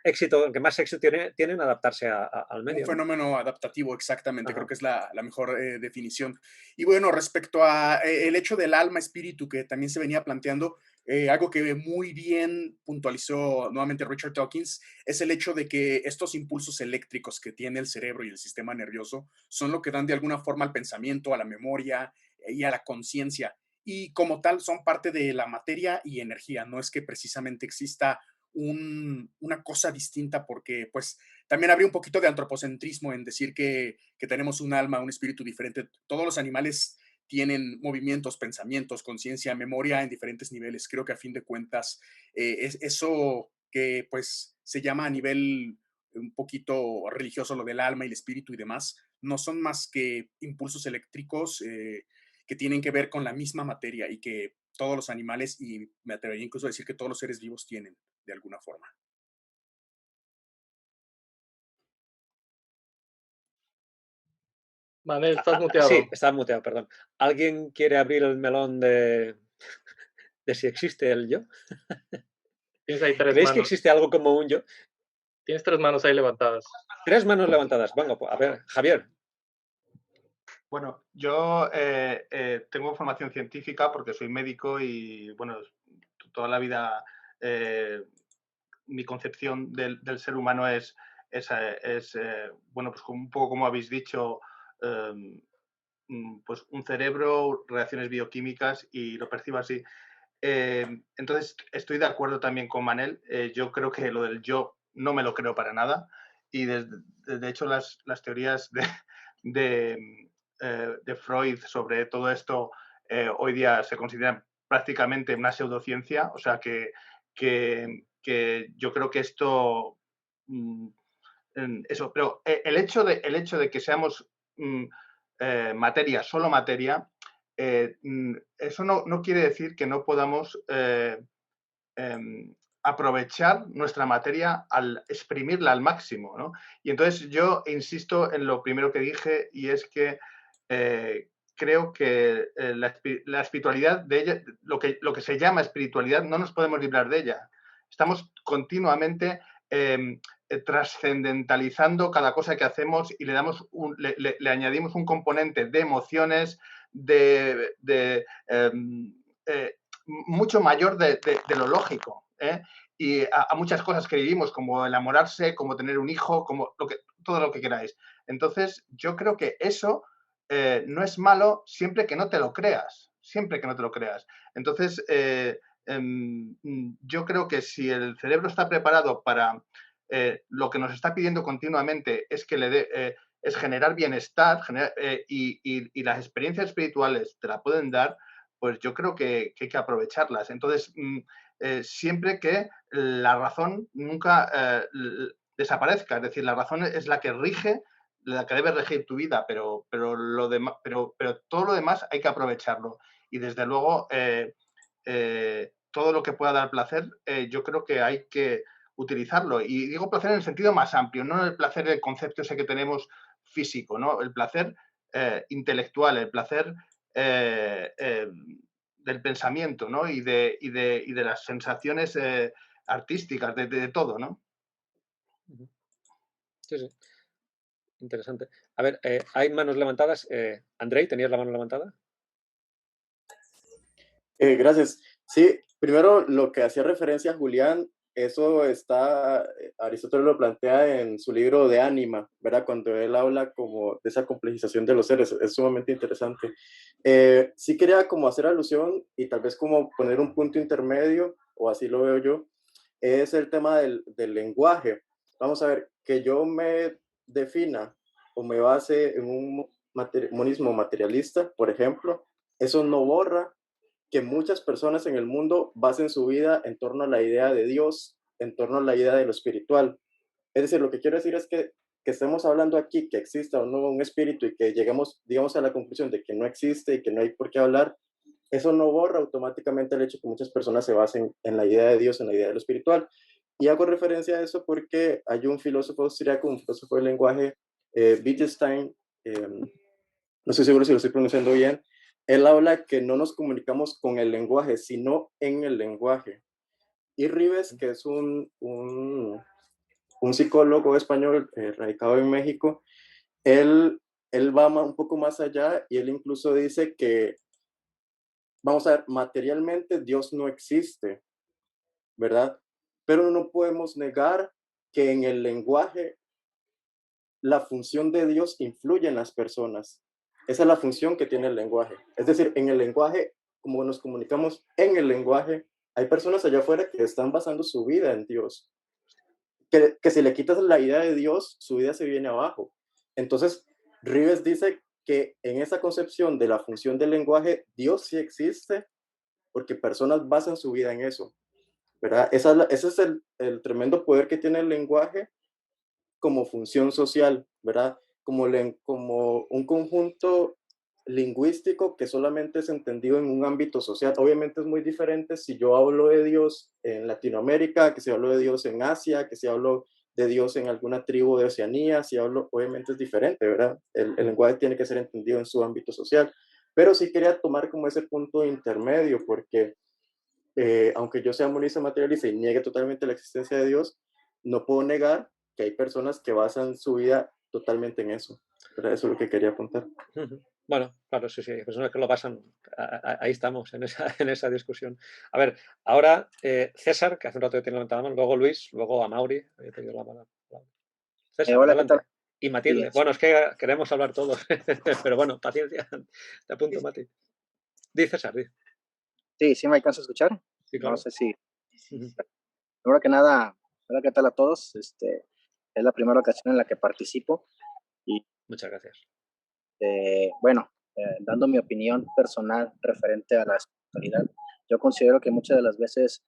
éxito, que más éxito tienen adaptarse al medio. Un fenómeno adaptativo, exactamente, Ajá. creo que es la mejor definición. Y bueno, respecto a el hecho del alma, espíritu, que también se venía planteando, algo que muy bien puntualizó nuevamente Richard Dawkins, es el hecho de que estos impulsos eléctricos que tiene el cerebro y el sistema nervioso son lo que dan de alguna forma al pensamiento, a la memoria y a la conciencia. Y como tal son parte de la materia y energía, no es que precisamente exista una cosa distinta, porque pues también habría un poquito de antropocentrismo en decir que tenemos un alma, un espíritu diferente. Todos los animales tienen movimientos, pensamientos, conciencia, memoria en diferentes niveles. Creo que a fin de cuentas, es eso que pues se llama a nivel un poquito religioso lo del alma y el espíritu y demás, no son más que impulsos eléctricos que tienen que ver con la misma materia y que todos los animales, y me atrevería incluso a decir que todos los seres vivos tienen de alguna forma. Manel, estás Sí, muteado. estaba muteado, perdón. ¿Alguien quiere abrir el melón de si existe el yo? Tienes ahí 3 ¿Creéis que manos. existe algo como un yo? Tienes 3 manos ahí levantadas. 3 manos levantadas. Venga, a ver, Javier. Bueno, yo tengo formación científica porque soy médico y, bueno, toda la vida mi concepción del ser humano es bueno, pues un poco como habéis dicho, pues un cerebro, reacciones bioquímicas y lo percibo así. Entonces, estoy de acuerdo también con Manel. Yo creo que lo del yo no me lo creo para nada. Y de hecho, las teorías de Freud sobre todo esto hoy día se consideran prácticamente una pseudociencia. O sea que yo creo que esto. Eso, pero el hecho de que seamos materia, solo materia, eso no quiere decir que no podamos aprovechar nuestra materia al exprimirla al máximo, ¿no? Y entonces yo insisto en lo primero que dije, y es que creo que la espiritualidad de ella, lo que se llama espiritualidad, no nos podemos librar de ella. Estamos continuamente trascendentalizando cada cosa que hacemos y le añadimos un componente de emociones, mucho mayor de lo lógico. Y a muchas cosas que vivimos, como enamorarse, como tener un hijo, como todo lo que queráis. Entonces, yo creo que eso no es malo siempre que no te lo creas. Siempre que no te lo creas. Entonces, yo creo que si el cerebro está preparado para lo que nos está pidiendo continuamente es que es generar bienestar y las experiencias espirituales te la pueden dar, pues yo creo que hay que aprovecharlas. Entonces, siempre que la razón nunca desaparezca, es decir, la razón es la que rige, la que debe regir tu vida, pero todo lo demás hay que aprovecharlo. Y desde luego, todo lo que pueda dar placer, yo creo que hay que utilizarlo. Y digo placer en el sentido más amplio, no el placer del concepto ese que tenemos físico, ¿no? El placer intelectual, el placer del pensamiento, ¿no? Y de las sensaciones artísticas, de todo, ¿no? Sí, sí. Interesante. A ver, hay manos levantadas. Andrei, ¿tenías la mano levantada? Gracias. Sí, primero lo que hacía referencia a Julián, eso está, Aristóteles lo plantea en su libro de Ánima, ¿verdad? Cuando él habla como de esa complejización de los seres, es sumamente interesante. Sí quería como hacer alusión y tal vez como poner un punto intermedio, o así lo veo yo, es el tema del lenguaje. Vamos a ver, que yo me defina o me base en un monismo materialista, por ejemplo, eso no borra que muchas personas en el mundo basen su vida en torno a la idea de Dios, en torno a la idea de lo espiritual. Es decir, lo que quiero decir es que estemos hablando aquí, que exista o no un espíritu y que lleguemos, digamos, a la conclusión de que no existe y que no hay por qué hablar, eso no borra automáticamente el hecho que muchas personas se basen en la idea de Dios, en la idea de lo espiritual. Y hago referencia a eso porque hay un filósofo austríaco, un filósofo del lenguaje, Wittgenstein, no estoy seguro si lo estoy pronunciando bien, él habla que no nos comunicamos con el lenguaje, sino en el lenguaje. Y Rives, que es un un psicólogo español radicado en México, él va un poco más allá y él incluso dice que, vamos a ver, materialmente Dios no existe, ¿verdad? Pero no podemos negar que en el lenguaje la función de Dios influye en las personas. Esa es la función que tiene el lenguaje. Es decir, en el lenguaje, como nos comunicamos en el lenguaje, hay personas allá afuera que están basando su vida en Dios. Que si le quitas la idea de Dios, su vida se viene abajo. Entonces, Rives dice que en esa concepción de la función del lenguaje, Dios sí existe porque personas basan su vida en eso, ¿verdad? Ese es el tremendo poder que tiene el lenguaje como función social, ¿verdad? Como un conjunto lingüístico que solamente es entendido en un ámbito social. Obviamente es muy diferente si yo hablo de Dios en Latinoamérica, que si hablo de Dios en Asia, que si hablo de Dios en alguna tribu de Oceanía, si hablo, obviamente es diferente, ¿verdad? El lenguaje tiene que ser entendido en su ámbito social. Pero sí quería tomar como ese punto intermedio, porque aunque yo sea monista materialista y niegue totalmente la existencia de Dios, no puedo negar que hay personas que basan su vida totalmente en eso. Pero eso es lo que quería apuntar. Bueno, claro, sí, hay personas que lo pasan. Ahí estamos, en esa discusión. A ver, ahora César, que hace un rato que tiene levantada la mano, luego Luis, luego a Mauri. Había pedido la mano. César, hola, adelante. ¿qué tal? Y Matilde. Sí. Bueno, es que queremos hablar todos, pero bueno, paciencia. Te apunto, Mati. Di, César, di. Sí, me alcanza a escuchar. Sí, claro. No sé si. Primero que nada, hola, ¿qué tal a todos? Es la primera ocasión en la que participo. Y, muchas gracias. Bueno, dando mi opinión personal referente a la espiritualidad, yo considero que muchas de las veces,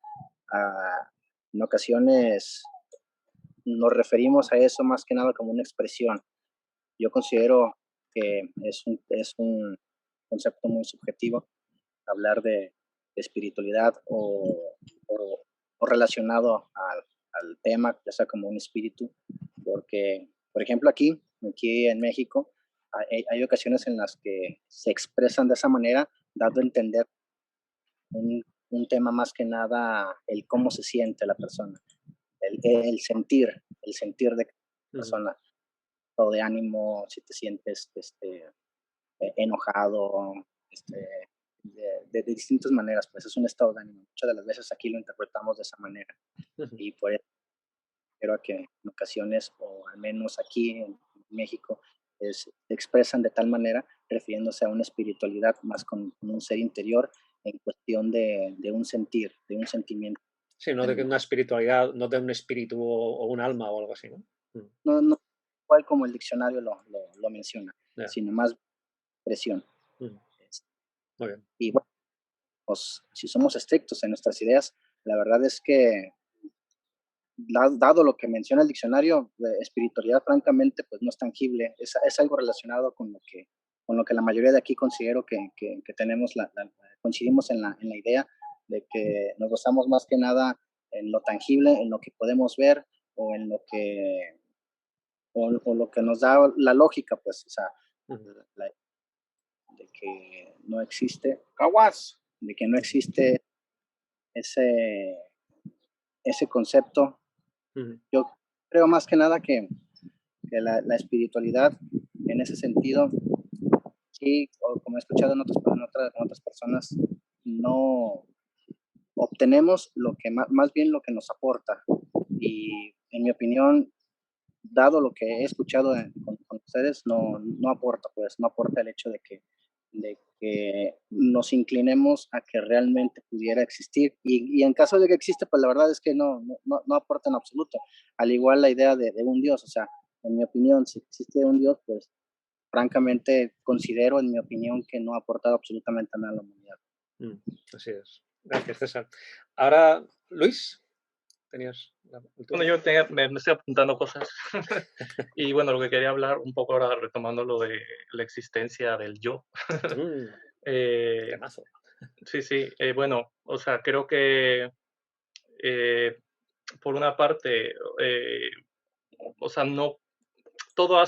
en ocasiones, nos referimos a eso más que nada como una expresión. Yo considero que es un concepto muy subjetivo hablar de espiritualidad o relacionado al tema, ya sea como un espíritu, porque, por ejemplo, aquí en México, hay ocasiones en las que se expresan de esa manera, dando a entender un tema más que nada, el cómo se siente la persona, el sentir de la persona, o de ánimo, si te sientes enojado, de distintas maneras, pues es un estado de ánimo. Muchas de las veces aquí lo interpretamos de esa manera. Y por eso creo que en ocasiones, o al menos aquí en México, se expresan de tal manera, refiriéndose a una espiritualidad más con un ser interior en cuestión de un sentir, de un sentimiento. Sí, no de que una espiritualidad, no de un espíritu o un alma o algo así, ¿no? No igual como el diccionario lo menciona, sino más expresión. Muy bien. Y bueno, pues, si somos estrictos en nuestras ideas, la verdad es que, dado lo que menciona el diccionario, espiritualidad francamente pues no es tangible, es algo relacionado con lo que la mayoría de aquí considero que tenemos, coincidimos en la idea de que nos basamos más que nada en lo tangible, en lo que podemos ver o en lo que o lo que nos da la lógica, pues, o sea, de que no existe, de que no existe ese concepto. Yo creo más que nada que la espiritualidad, en ese sentido, sí, como he escuchado en otras personas, no obtenemos lo que más bien lo que nos aporta. Y en mi opinión, dado lo que he escuchado con ustedes, no aporta, pues, no aporta el hecho de que nos inclinemos a que realmente pudiera existir. Y en caso de que existe, pues la verdad es que no aporta en absoluto. Al igual la idea de un Dios, o sea, en mi opinión, si existe un Dios, pues francamente considero, en mi opinión, que no ha aportado absolutamente nada a la humanidad. Así es. Gracias, César. Ahora, Luis, tenías... Bueno, yo me estoy apuntando cosas. Y bueno, lo que quería hablar un poco ahora, retomando lo de la existencia del yo. Temazo. Sí. Bueno, o sea, creo que por una parte, o sea, no todo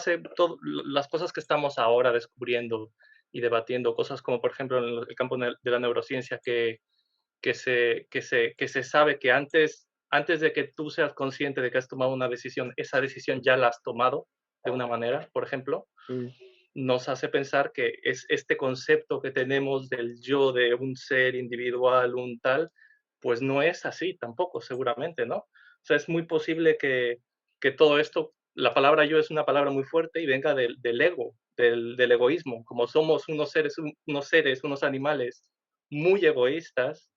las cosas que estamos ahora descubriendo y debatiendo, cosas como por ejemplo en el campo de la neurociencia que se sabe que antes antes de que tú seas consciente de que has tomado una decisión, esa decisión ya la has tomado de una manera, por ejemplo, nos hace pensar que es este concepto que tenemos del yo, de un ser individual, un tal, pues no es así tampoco, seguramente, ¿no? O sea, es muy posible que todo esto, la palabra yo es una palabra muy fuerte y venga del ego, del egoísmo. Como somos unos animales muy egoístas,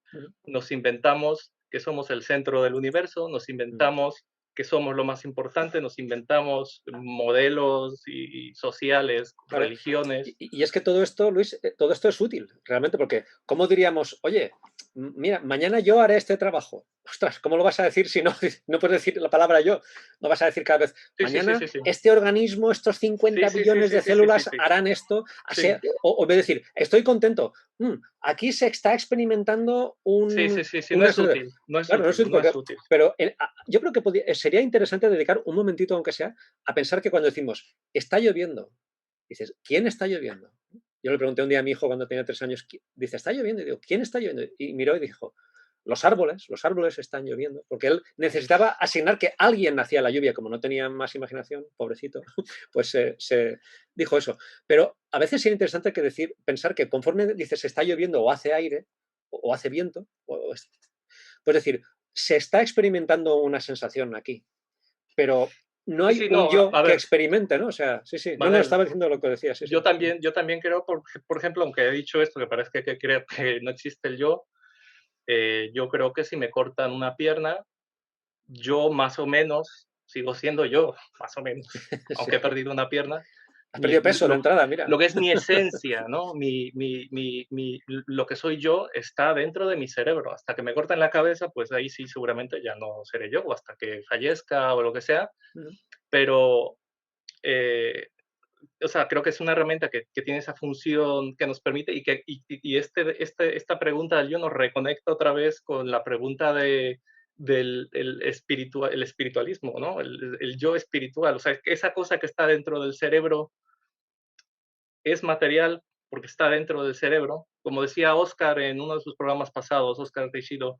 nos inventamos que somos el centro del universo, nos inventamos que somos lo más importante, nos inventamos modelos y sociales, Claro. religiones. Y es que todo esto, Luis, todo esto es útil, realmente, porque ¿cómo diríamos, oye, mira, mañana yo haré este trabajo? Ostras, ¿cómo lo vas a decir si no, no puedes decir la palabra yo? No vas a decir cada vez, mañana este organismo, estos 50 billones de células harán esto. O en vez de decir, estoy contento, aquí se está experimentando un... no es útil. No es útil. Pero yo creo que sería interesante dedicar un momentito, aunque sea, a pensar que cuando decimos, está lloviendo, dices, ¿quién está lloviendo? Yo le pregunté un día a mi hijo cuando tenía 3 años, dice, ¿está lloviendo? Y digo, ¿quién está lloviendo? Y miró y dijo, los árboles están lloviendo, porque él necesitaba asignar que alguien hacía la lluvia, como no tenía más imaginación, pobrecito, pues se dijo eso. Pero a veces sería interesante pensar que conforme dices está lloviendo o hace aire, o hace viento, pues decir, se está experimentando una sensación aquí, pero no hay un yo que experimente, ¿no? O sea, no estaba diciendo lo que decías. Yo también creo, por ejemplo, aunque he dicho esto, que parece que creo que no existe el yo creo que si me cortan una pierna, yo más o menos sigo siendo yo, más o menos, aunque he perdido una pierna. Has perdido peso de entrada, mira. Lo que es mi esencia, ¿no? Lo que soy yo está dentro de mi cerebro. Hasta que me cortan la cabeza, pues ahí sí seguramente ya no seré yo, o hasta que fallezca o lo que sea. Pero, o sea, creo que es una herramienta que tiene esa función que nos permite y esta pregunta del yo nos reconecta otra vez con la pregunta del espiritualismo, ¿no? El yo espiritual. O sea, esa cosa que está dentro del cerebro es material porque está dentro del cerebro. Como decía Oscar en uno de sus programas pasados, Oscar Teixido,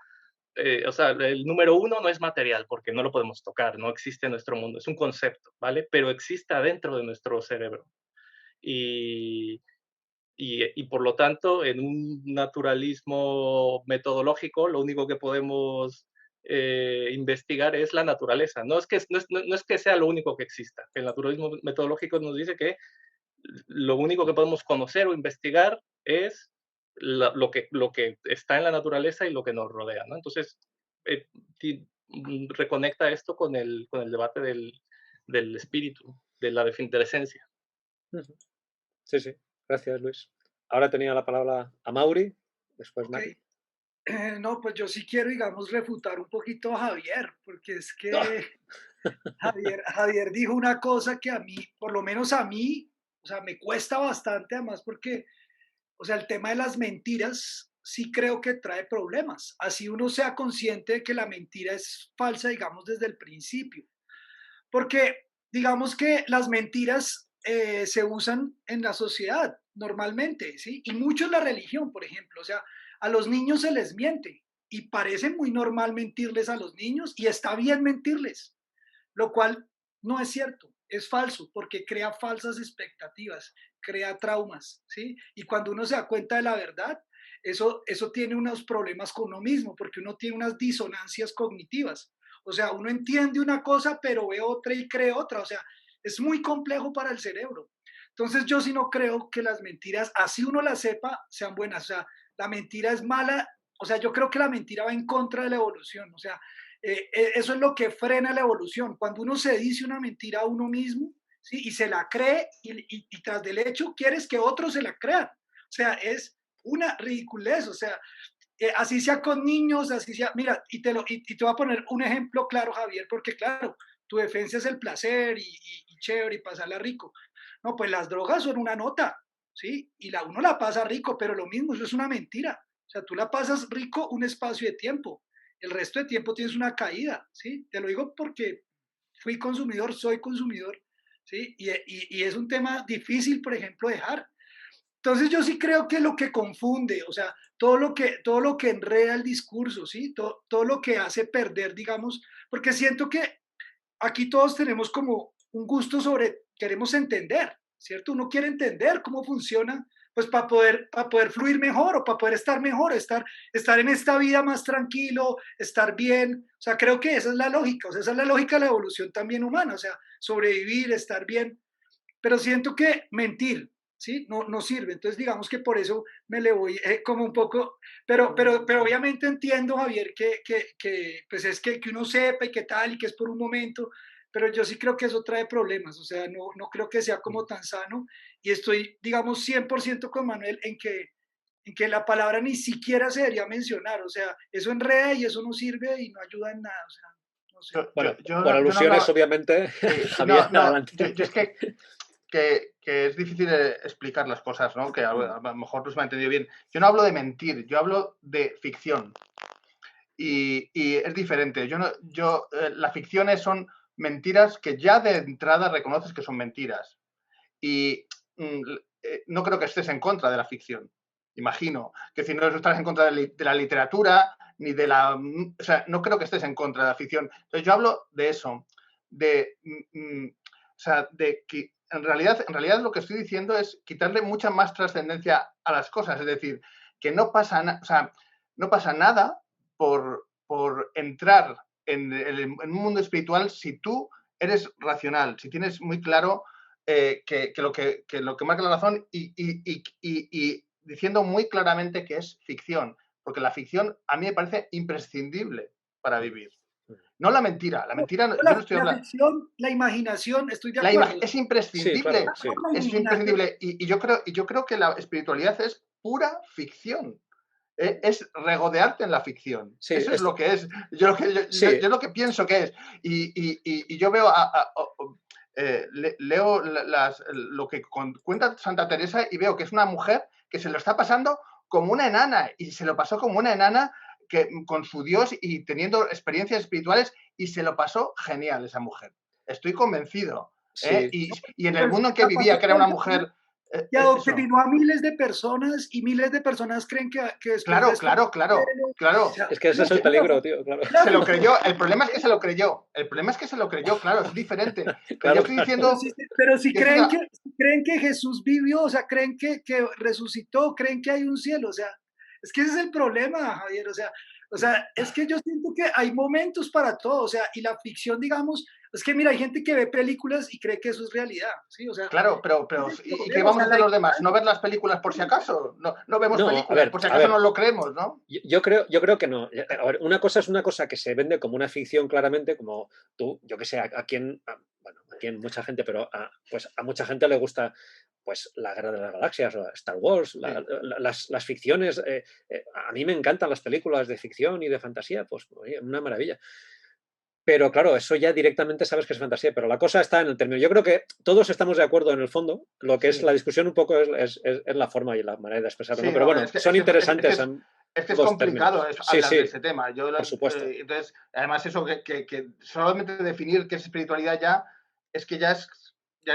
o sea, el número 1 no es material porque no lo podemos tocar, no existe en nuestro mundo, es un concepto, ¿vale? Pero existe dentro de nuestro cerebro. Y por lo tanto, en un naturalismo metodológico, lo único que podemos investigar es la naturaleza. No es que sea lo único que exista. El naturalismo metodológico nos dice que lo único que podemos conocer o investigar es lo que está en la naturaleza y lo que nos rodea, ¿no? Entonces, reconecta esto con el debate del espíritu, de la esencia. Sí. Gracias, Luis. Ahora tenía la palabra a Mauri, después Mari. No, pues yo sí quiero, digamos, refutar un poquito a Javier, porque es que Javier dijo una cosa que a mí, por lo menos a mí, o sea, me cuesta bastante, además porque, o sea, el tema de las mentiras sí creo que trae problemas. Así uno sea consciente de que la mentira es falsa, digamos, desde el principio. Porque, digamos que las mentiras se usan en la sociedad normalmente, ¿sí? Y mucho en la religión, por ejemplo. O sea, a los niños se les miente y parece muy normal mentirles a los niños y está bien mentirles, lo cual no es cierto, es falso, porque crea falsas expectativas, crea traumas, ¿sí? Y cuando uno se da cuenta de la verdad, eso tiene unos problemas con uno mismo, porque uno tiene unas disonancias cognitivas. O sea, uno entiende una cosa, pero ve otra y cree otra. O sea, es muy complejo para el cerebro. Entonces, yo sí no creo que las mentiras, así uno las sepa, sean buenas. O sea, la mentira es mala. O sea, yo creo que la mentira va en contra de la evolución. O sea, eso es lo que frena la evolución. Cuando uno se dice una mentira a uno mismo, ¿sí? Y se la cree y tras del hecho quieres que otros se la crean. O sea, es una ridiculez. O sea, así sea con niños, así sea, mira, y te voy a poner un ejemplo claro, Javier, porque claro, tu defensa es el placer y chévere y pasarla rico. No, pues las drogas son una nota, ¿sí? Y uno la pasa rico, pero lo mismo, eso es una mentira. O sea, tú la pasas rico un espacio de tiempo, el resto de tiempo tienes una caída, ¿sí? Te lo digo porque fui consumidor, soy consumidor, ¿sí? Y es un tema difícil, por ejemplo, dejar. Entonces yo sí creo que lo que confunde, o sea, todo lo que enreda el discurso, ¿sí? Todo lo que hace perder, digamos, porque siento que aquí todos tenemos como un gusto sobre, queremos entender, ¿cierto? Uno quiere entender cómo funciona, pues para poder fluir mejor o para poder estar mejor, estar en esta vida más tranquilo, estar bien. O sea, creo que esa es la lógica, o sea, esa es la lógica de la evolución también humana, o sea, sobrevivir, estar bien. Pero siento que mentir, ¿sí? No sirve. Entonces, digamos que por eso me le voy como un poco, pero obviamente entiendo, Javier, que pues es que uno sepa y qué tal y que es por un momento, pero yo sí creo que eso trae problemas, o sea, no creo que sea como tan sano y estoy, digamos, 100% con Manuel en que la palabra ni siquiera se debería mencionar, o sea, eso enreda y eso no sirve y no ayuda en nada, o sea, no sé. Bueno, Yo por no alusiones, hablo- obviamente, sí, Javier, adelante. yo es que es difícil explicar las cosas, ¿no? Que a lo mejor no se me ha entendido bien. Yo no hablo de mentir, yo hablo de ficción. Y es diferente. Las ficciones son mentiras que ya de entrada reconoces que son mentiras. Y no creo que estés en contra de la ficción. Imagino que si no estás en contra de la literatura, ni de la... O sea, no creo que estés en contra de la ficción. Entonces yo hablo de eso, o sea, de que en realidad lo que estoy diciendo es quitarle mucha más trascendencia a las cosas. Es decir, que no pasa nada por entrar en un mundo espiritual si tú eres racional, si tienes muy claro que lo que marca la razón y diciendo muy claramente que es ficción, porque la ficción a mí me parece imprescindible para vivir. No la mentira, yo no estoy hablando... La ficción, la imaginación, estoy de acuerdo. Es imprescindible, sí, claro, sí. es imprescindible. Y yo creo que la espiritualidad es pura ficción. Es regodearte en la ficción. Sí, eso es lo que es. Yo lo que pienso que es. Y yo veo leo lo que cuenta Santa Teresa y veo que es una mujer que se lo está pasando como una enana y se lo pasó como una enana con su Dios y teniendo experiencias espirituales y se lo pasó genial esa mujer. Estoy convencido. Sí. Y en el mundo en que vivía, que era una mujer... Y adoctrinó a miles de personas y miles de personas creen que después Claro. Es que ese es el peligro, tío, claro. Se lo creyó. El problema es que se lo creyó. Claro, es diferente. Claro, yo estoy diciendo... Pero si creen que Jesús vivió, o sea, creen que resucitó, creen que hay un cielo, o sea, es que ese es el problema, Javier, o sea, es que yo siento que hay momentos para todo, o sea, y la ficción, digamos, es que mira, hay gente que ve películas y cree que eso es realidad, ¿sí? O sea, claro, pero ¿y qué vamos a hacer los demás? ¿No ver las películas por si acaso? No vemos películas, por si acaso no lo creemos, ¿no? Yo creo que no. A ver, una cosa es una cosa que se vende como una ficción claramente, como tú, yo que sé, a quien mucha gente, pero pues a mucha gente le gusta pues la Guerra de las Galaxias, o Star Wars, las ficciones. A mí me encantan las películas de ficción y de fantasía, pues oye, una maravilla. Pero claro, eso ya directamente sabes que es fantasía, pero la cosa está en el término. Yo creo que todos estamos de acuerdo en el fondo, lo que es la discusión un poco es la forma y la manera de expresarlo, ¿no? Pero bueno, son interesantes. Es que es complicado hablar de ese tema. Por supuesto. Entonces, además eso que solamente definir qué es espiritualidad ya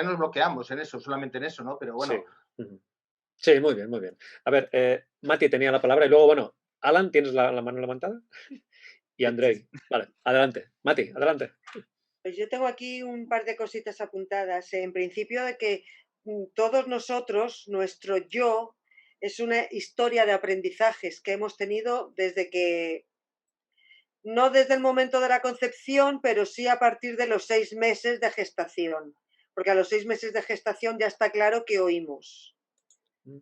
nos bloqueamos en eso, solamente en eso, ¿no? Pero bueno. Sí, muy bien, muy bien. A ver, Mati tenía la palabra y luego, bueno, Alan, ¿tienes la mano levantada? Y Andrei. Vale, adelante. Mati, adelante. Pues yo tengo aquí un par de cositas apuntadas. En principio de que todos nosotros, nuestro yo, es una historia de aprendizajes que hemos tenido no desde el momento de la concepción, pero sí a partir de los 6 meses de gestación. Porque a los 6 meses de gestación ya está claro que oímos.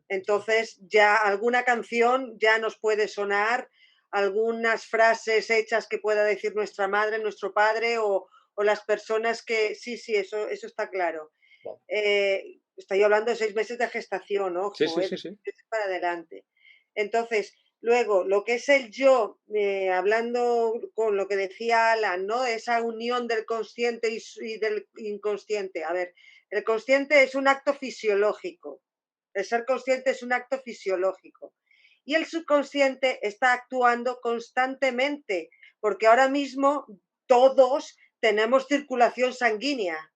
Entonces ya alguna canción ya nos puede sonar, algunas frases hechas que pueda decir nuestra madre, nuestro padre o las personas que... Sí, eso está claro. Wow. Estoy hablando de 6 meses de gestación, ojo, sí. Para adelante. Entonces, luego, lo que es el yo, hablando con lo que decía Alan, ¿no? Esa unión del consciente y del inconsciente. A ver, el consciente es un acto fisiológico. El ser consciente es un acto fisiológico. Y el subconsciente está actuando constantemente, porque ahora mismo todos tenemos circulación sanguínea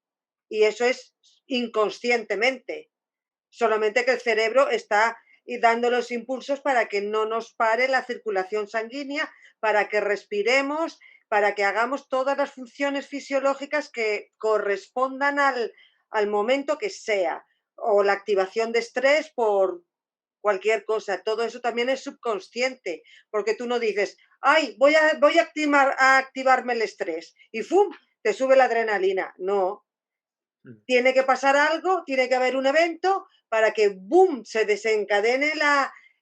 y eso es inconscientemente. solamente que el cerebro está dando los impulsos para que no nos pare la circulación sanguínea, para que respiremos, para que hagamos todas las funciones fisiológicas que correspondan al momento que sea, o la activación de estrés por cualquier cosa. Todo eso también es subconsciente, porque tú no dices, ay, voy a activarme el estrés y ¡fum!, te sube la adrenalina. No, tiene que pasar algo, tiene que haber un evento para que ¡boom!, se desencadene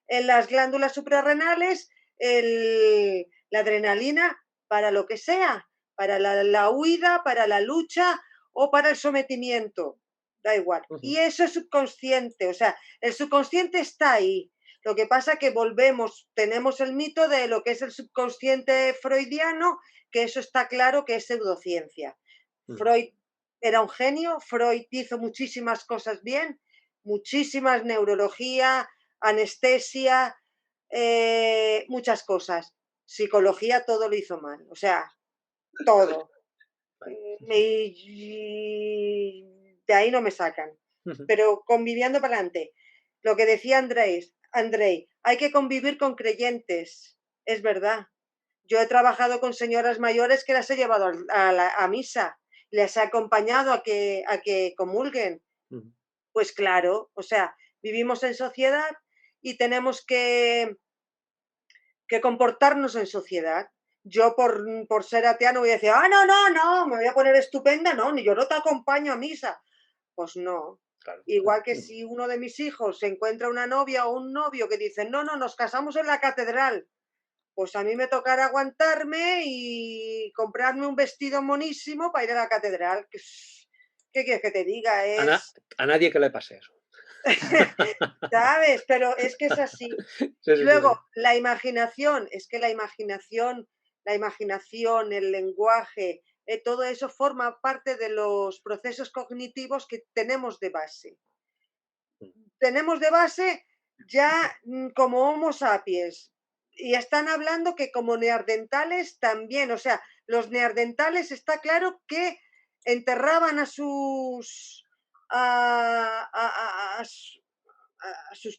en las glándulas suprarrenales la adrenalina para lo que sea, para la huida, para la lucha o para el sometimiento. Da igual. Y eso es subconsciente, o sea, el subconsciente está ahí. Lo que pasa que tenemos el mito de lo que es el subconsciente freudiano, que eso está claro que es pseudociencia. Freud era un genio, Freud hizo muchísimas cosas bien, muchísimas, neurología, anestesia, muchas cosas. Psicología todo lo hizo mal, o sea, todo. De ahí no me sacan. Pero conviviendo para adelante. Lo que decía Andrei, hay que convivir con creyentes, es verdad. Yo he trabajado con señoras mayores que las he llevado a misa, les he acompañado a que comulguen. Pues claro, o sea, vivimos en sociedad y tenemos que comportarnos en sociedad. Yo por ser atea no voy a decir, no, me voy a poner estupenda, no, ni yo no te acompaño a misa. Pues no. Claro. Igual que si uno de mis hijos se encuentra una novia o un novio que dicen, no, nos casamos en la catedral, pues a mí me tocará aguantarme y comprarme un vestido monísimo para ir a la catedral. ¿Qué quieres que te diga? A nadie que le pase eso. ¿Sabes? Pero es que es así. Luego, la imaginación, es que la imaginación, el lenguaje, todo eso forma parte de los procesos cognitivos que tenemos de base. Tenemos de base ya como Homo sapiens. Y están hablando que como neandertales también, o sea, los neandertales está claro que enterraban a sus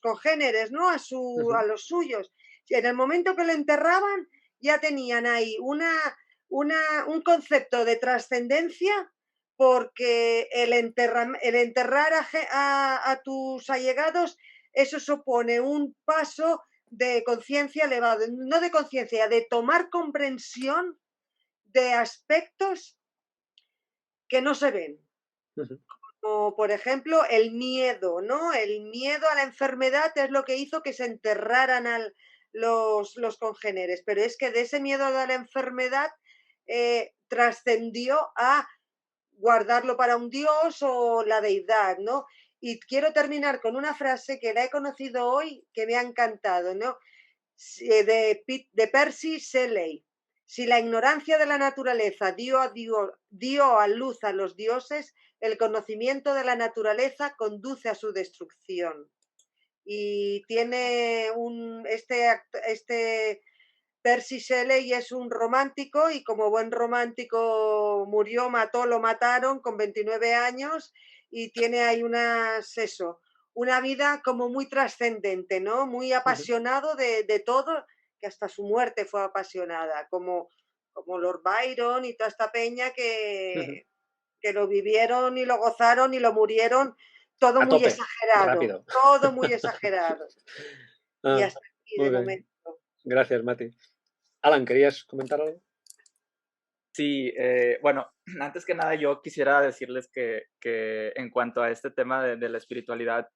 congéneres, ¿no? A los suyos. En el momento que lo enterraban, ya tenían ahí un concepto de trascendencia, porque el enterrar a tus allegados, eso supone un paso de conciencia elevado, no de conciencia, de tomar comprensión de aspectos que no se ven. Como por ejemplo el miedo, ¿no? El miedo a la enfermedad es lo que hizo que se enterraran los congéneres, pero es que de ese miedo a la enfermedad trascendió a guardarlo para un dios o la deidad, ¿no? Y quiero terminar con una frase que la he conocido hoy, que me ha encantado, ¿no? De Percy Shelley. Si la ignorancia de la naturaleza dio a luz a los dioses, el conocimiento de la naturaleza conduce a su destrucción. Y tiene este Percy Shelley es un romántico y como buen romántico lo mataron con 29 años y tiene ahí una vida como muy trascendente, ¿no? Muy apasionado de todo, que hasta su muerte fue apasionada, como Lord Byron y toda esta peña que lo vivieron y lo gozaron y lo murieron, todo muy exagerado, rápido. Todo muy exagerado. Y hasta aquí de momento. Gracias, Mati. Alan, ¿querías comentar algo? Sí, bueno, antes que nada yo quisiera decirles que en cuanto a este tema de la espiritualidad,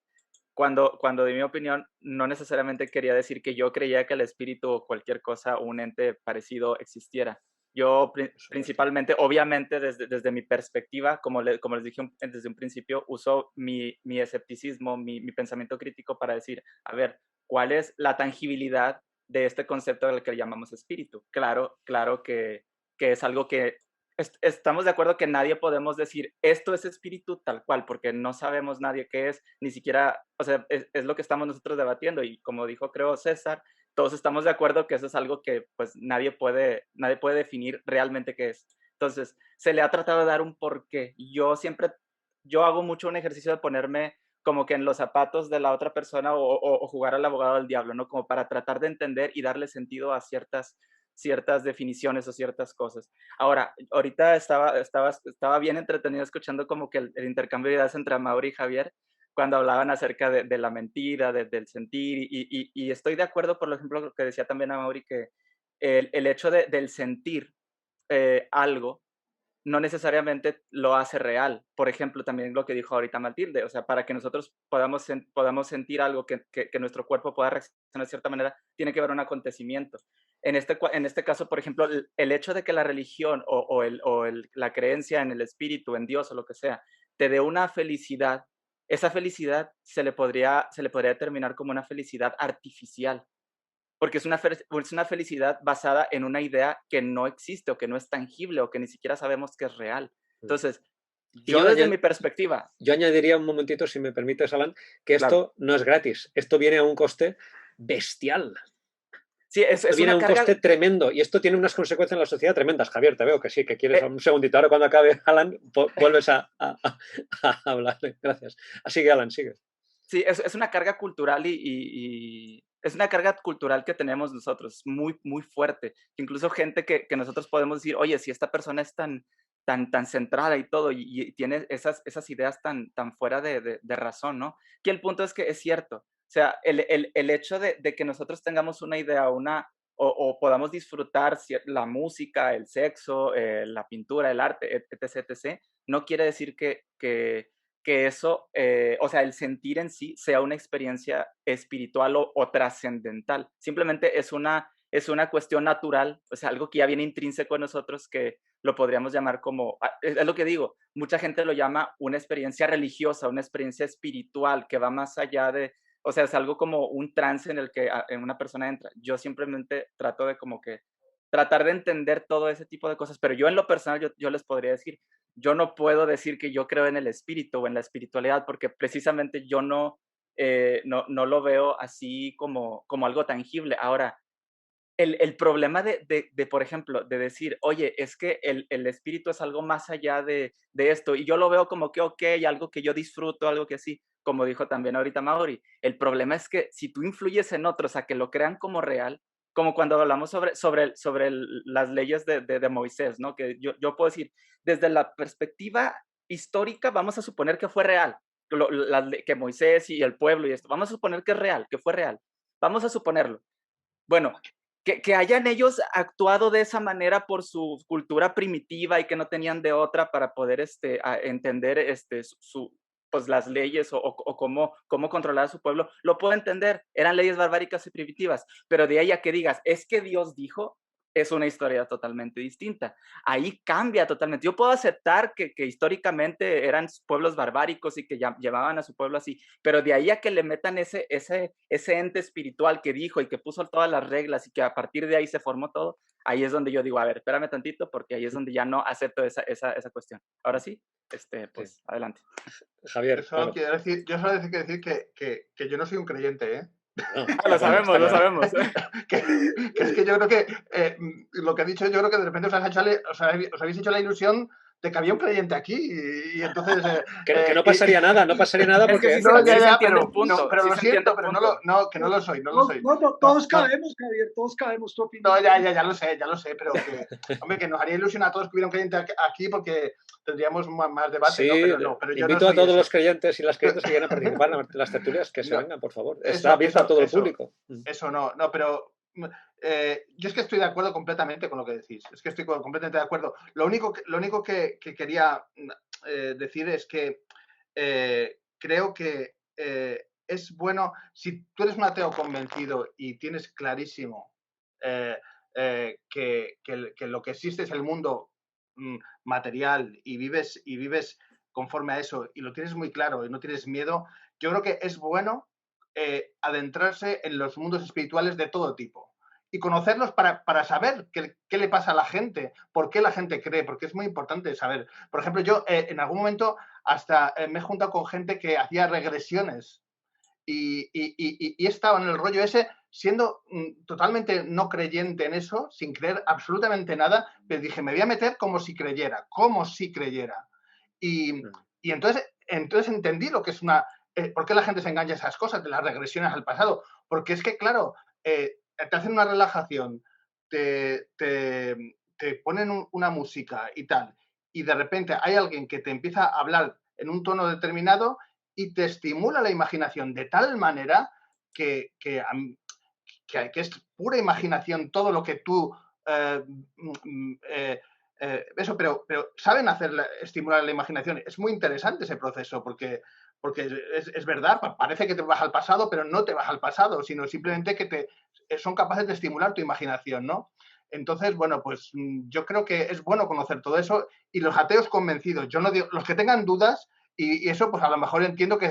cuando di mi opinión, no necesariamente quería decir que yo creía que el espíritu o cualquier cosa, un ente parecido existiera. Yo principalmente, obviamente desde mi perspectiva, como les dije desde un principio, uso mi escepticismo, mi pensamiento crítico para decir, a ver, ¿cuál es la tangibilidad de este concepto al que le llamamos espíritu? Claro que es algo que estamos de acuerdo que nadie podemos decir esto es espíritu tal cual, porque no sabemos nadie qué es, ni siquiera, o sea, es lo que estamos nosotros debatiendo y como dijo creo César, todos estamos de acuerdo que eso es algo que pues nadie puede definir realmente qué es. Entonces, se le ha tratado de dar un porqué. Yo hago mucho un ejercicio de ponerme como que en los zapatos de la otra persona o jugar al abogado del diablo, ¿no? Como para tratar de entender y darle sentido a ciertas definiciones o ciertas cosas. Ahora, ahorita estaba bien entretenido escuchando como que el intercambio de ideas entre Mauri y Javier cuando hablaban acerca de la mentira, del sentir, y estoy de acuerdo, por ejemplo, lo que decía también a Mauri, que el hecho del sentir algo no necesariamente lo hace real. Por ejemplo, también lo que dijo ahorita Matilde, o sea, para que nosotros podamos sentir algo, que nuestro cuerpo pueda reaccionar de cierta manera, tiene que haber un acontecimiento. En este caso, por ejemplo, el hecho de que la religión o la creencia en el espíritu, en Dios o lo que sea, te dé una felicidad, esa felicidad se le podría determinar como una felicidad artificial, porque es una felicidad basada en una idea que no existe o que no es tangible o que ni siquiera sabemos que es real. Entonces, yo desde mi perspectiva... Yo añadiría un momentito, si me permites, Alan, que esto Claro. no es gratis, esto viene a un coste bestial. Sí, es viene a un carga... coste tremendo y esto tiene unas consecuencias en la sociedad tremendas. Javier, te veo que sí, que quieres un segundito. Ahora cuando acabe Alan, vuelves a hablar. Gracias. Así que Alan, sigue. Sí, es una carga cultural y es una carga cultural que tenemos nosotros, muy, muy fuerte. Incluso gente que nosotros podemos decir, oye, si esta persona es tan centrada y todo, y tiene esas ideas tan fuera de razón, ¿no? Que el punto es que es cierto. O sea, el hecho de que nosotros tengamos una idea, o podamos disfrutar la música, el sexo, la pintura, el arte, etc., etc., no quiere decir que eso, o sea, el sentir en sí sea una experiencia espiritual o trascendental. Simplemente es una cuestión natural, o sea, algo que ya viene intrínseco en nosotros, que lo podríamos llamar como, es lo que digo, mucha gente lo llama una experiencia religiosa, una experiencia espiritual que va más allá de, o sea, es algo como un trance en el que una persona entra. Yo simplemente trato de como que tratar de entender todo ese tipo de cosas, pero yo en lo personal, yo les podría decir, yo no puedo decir que yo creo en el espíritu o en la espiritualidad, porque precisamente yo no lo veo así como algo tangible. Ahora, el problema por ejemplo, de decir, oye, es que el espíritu es algo más allá de esto, y yo lo veo como que, ok, algo que yo disfruto, algo que sí, como dijo también ahorita Mauri, el problema es que si tú influyes en otros a que lo crean como real, como cuando hablamos sobre las leyes de Moisés, ¿no? Que yo puedo decir, desde la perspectiva histórica, vamos a suponer que fue real, que Moisés y el pueblo y esto, vamos a suponer que es real, que fue real, vamos a suponerlo. Bueno, que hayan ellos actuado de esa manera por su cultura primitiva y que no tenían de otra para poder entender pues las leyes o cómo controlar a su pueblo, lo puedo entender, eran leyes barbáricas y primitivas, pero de ahí a que digas, es que Dios dijo, es una historia totalmente distinta. Ahí cambia totalmente. Yo puedo aceptar que históricamente eran pueblos barbáricos y que llevaban a su pueblo así, pero de ahí a que le metan ese ente espiritual que dijo y que puso todas las reglas y que a partir de ahí se formó todo, ahí es donde yo digo, a ver, espérame tantito, porque ahí es donde ya no acepto esa cuestión. Ahora sí, pues adelante. Javier. Yo solo quiero decir que yo no soy un creyente, ¿eh? No, lo sabemos. que es que yo creo que lo que ha dicho, yo creo que de repente os habéis hecho la ilusión de que había un creyente aquí y entonces... que no pasaría nada porque... pero lo siento, pero que no lo soy, todos cabemos, Javier, todos cabemos tu opinión. No, ya lo sé, pero que, hombre, que nos haría ilusión a todos que hubiera un creyente aquí porque tendríamos más debate, sí, ¿no? Pero yo invito a todos los creyentes y las creyentes que quieran participar en las tertulias que se vengan, por favor. Está abierto a todo el público. Eso no, pero yo es que estoy de acuerdo completamente con lo que decís. Es que estoy completamente de acuerdo. Lo único que quería decir es que creo que es bueno, si tú eres un ateo convencido y tienes clarísimo que lo que existe es el mundo material y vives conforme a eso y lo tienes muy claro y no tienes miedo, yo creo que es bueno adentrarse en los mundos espirituales de todo tipo y conocerlos para saber qué le pasa a la gente, por qué la gente cree, porque es muy importante saber. Por ejemplo, yo en algún momento hasta me he juntado con gente que hacía regresiones y he estado en el rollo ese siendo totalmente no creyente en eso, sin creer absolutamente nada, pero dije, me voy a meter como si creyera. Y entonces entendí lo que es ¿por qué la gente se engancha a esas cosas de las regresiones al pasado? Porque es que, claro, te hacen una relajación, te ponen una música y tal, y de repente hay alguien que te empieza a hablar en un tono determinado y te estimula la imaginación de tal manera que es pura imaginación todo lo que tú... eso, pero saben estimular la imaginación. Es muy interesante ese proceso porque es verdad, parece que te vas al pasado, pero no te vas al pasado, sino simplemente que son capaces de estimular tu imaginación, ¿no? Entonces, bueno, pues yo creo que es bueno conocer todo eso y los ateos convencidos. Yo no digo, los que tengan dudas y eso, pues a lo mejor entiendo que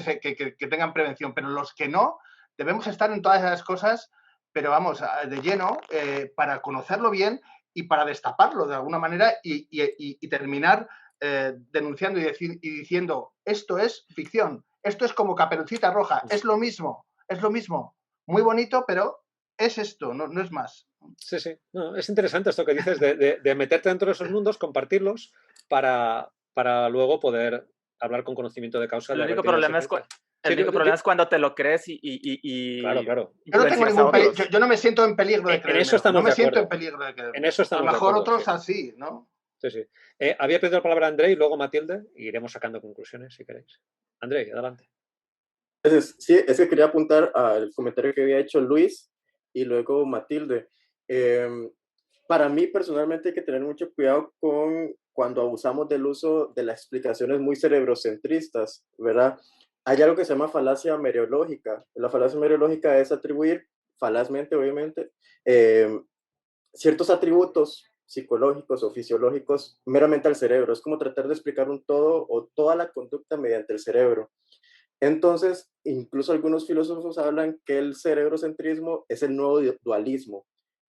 tengan prevención, pero los que no, debemos estar en todas esas cosas, pero vamos, de lleno, para conocerlo bien y para destaparlo de alguna manera y terminar denunciando y diciendo, esto es ficción, esto es como Caperucita Roja, es lo mismo, muy bonito, pero es esto, no es más. Sí, sí, no, es interesante esto que dices de meterte dentro de esos mundos, compartirlos para luego poder hablar con conocimiento de causa. El único problema es cuando te lo crees y claro. Yo no me siento en peligro de creerme. No me siento en peligro de creerme. En eso estamos a lo mejor de acuerdo, otros así, ¿no? Sí, sí. Había pedido la palabra André y luego Matilde y iremos sacando conclusiones si queréis. André, adelante. Entonces, sí, es que quería apuntar al comentario que había hecho Luis y luego Matilde. Para mí, personalmente, hay que tener mucho cuidado con cuando abusamos del uso de las explicaciones muy cerebrocentristas, ¿verdad? Hay algo que se llama falacia mereológica. La falacia mereológica es atribuir, falazmente, obviamente, ciertos atributos psicológicos o fisiológicos meramente al cerebro. Es como tratar de explicar un todo o toda la conducta mediante el cerebro. Entonces, incluso algunos filósofos hablan que el cerebrocentrismo es el nuevo dualismo.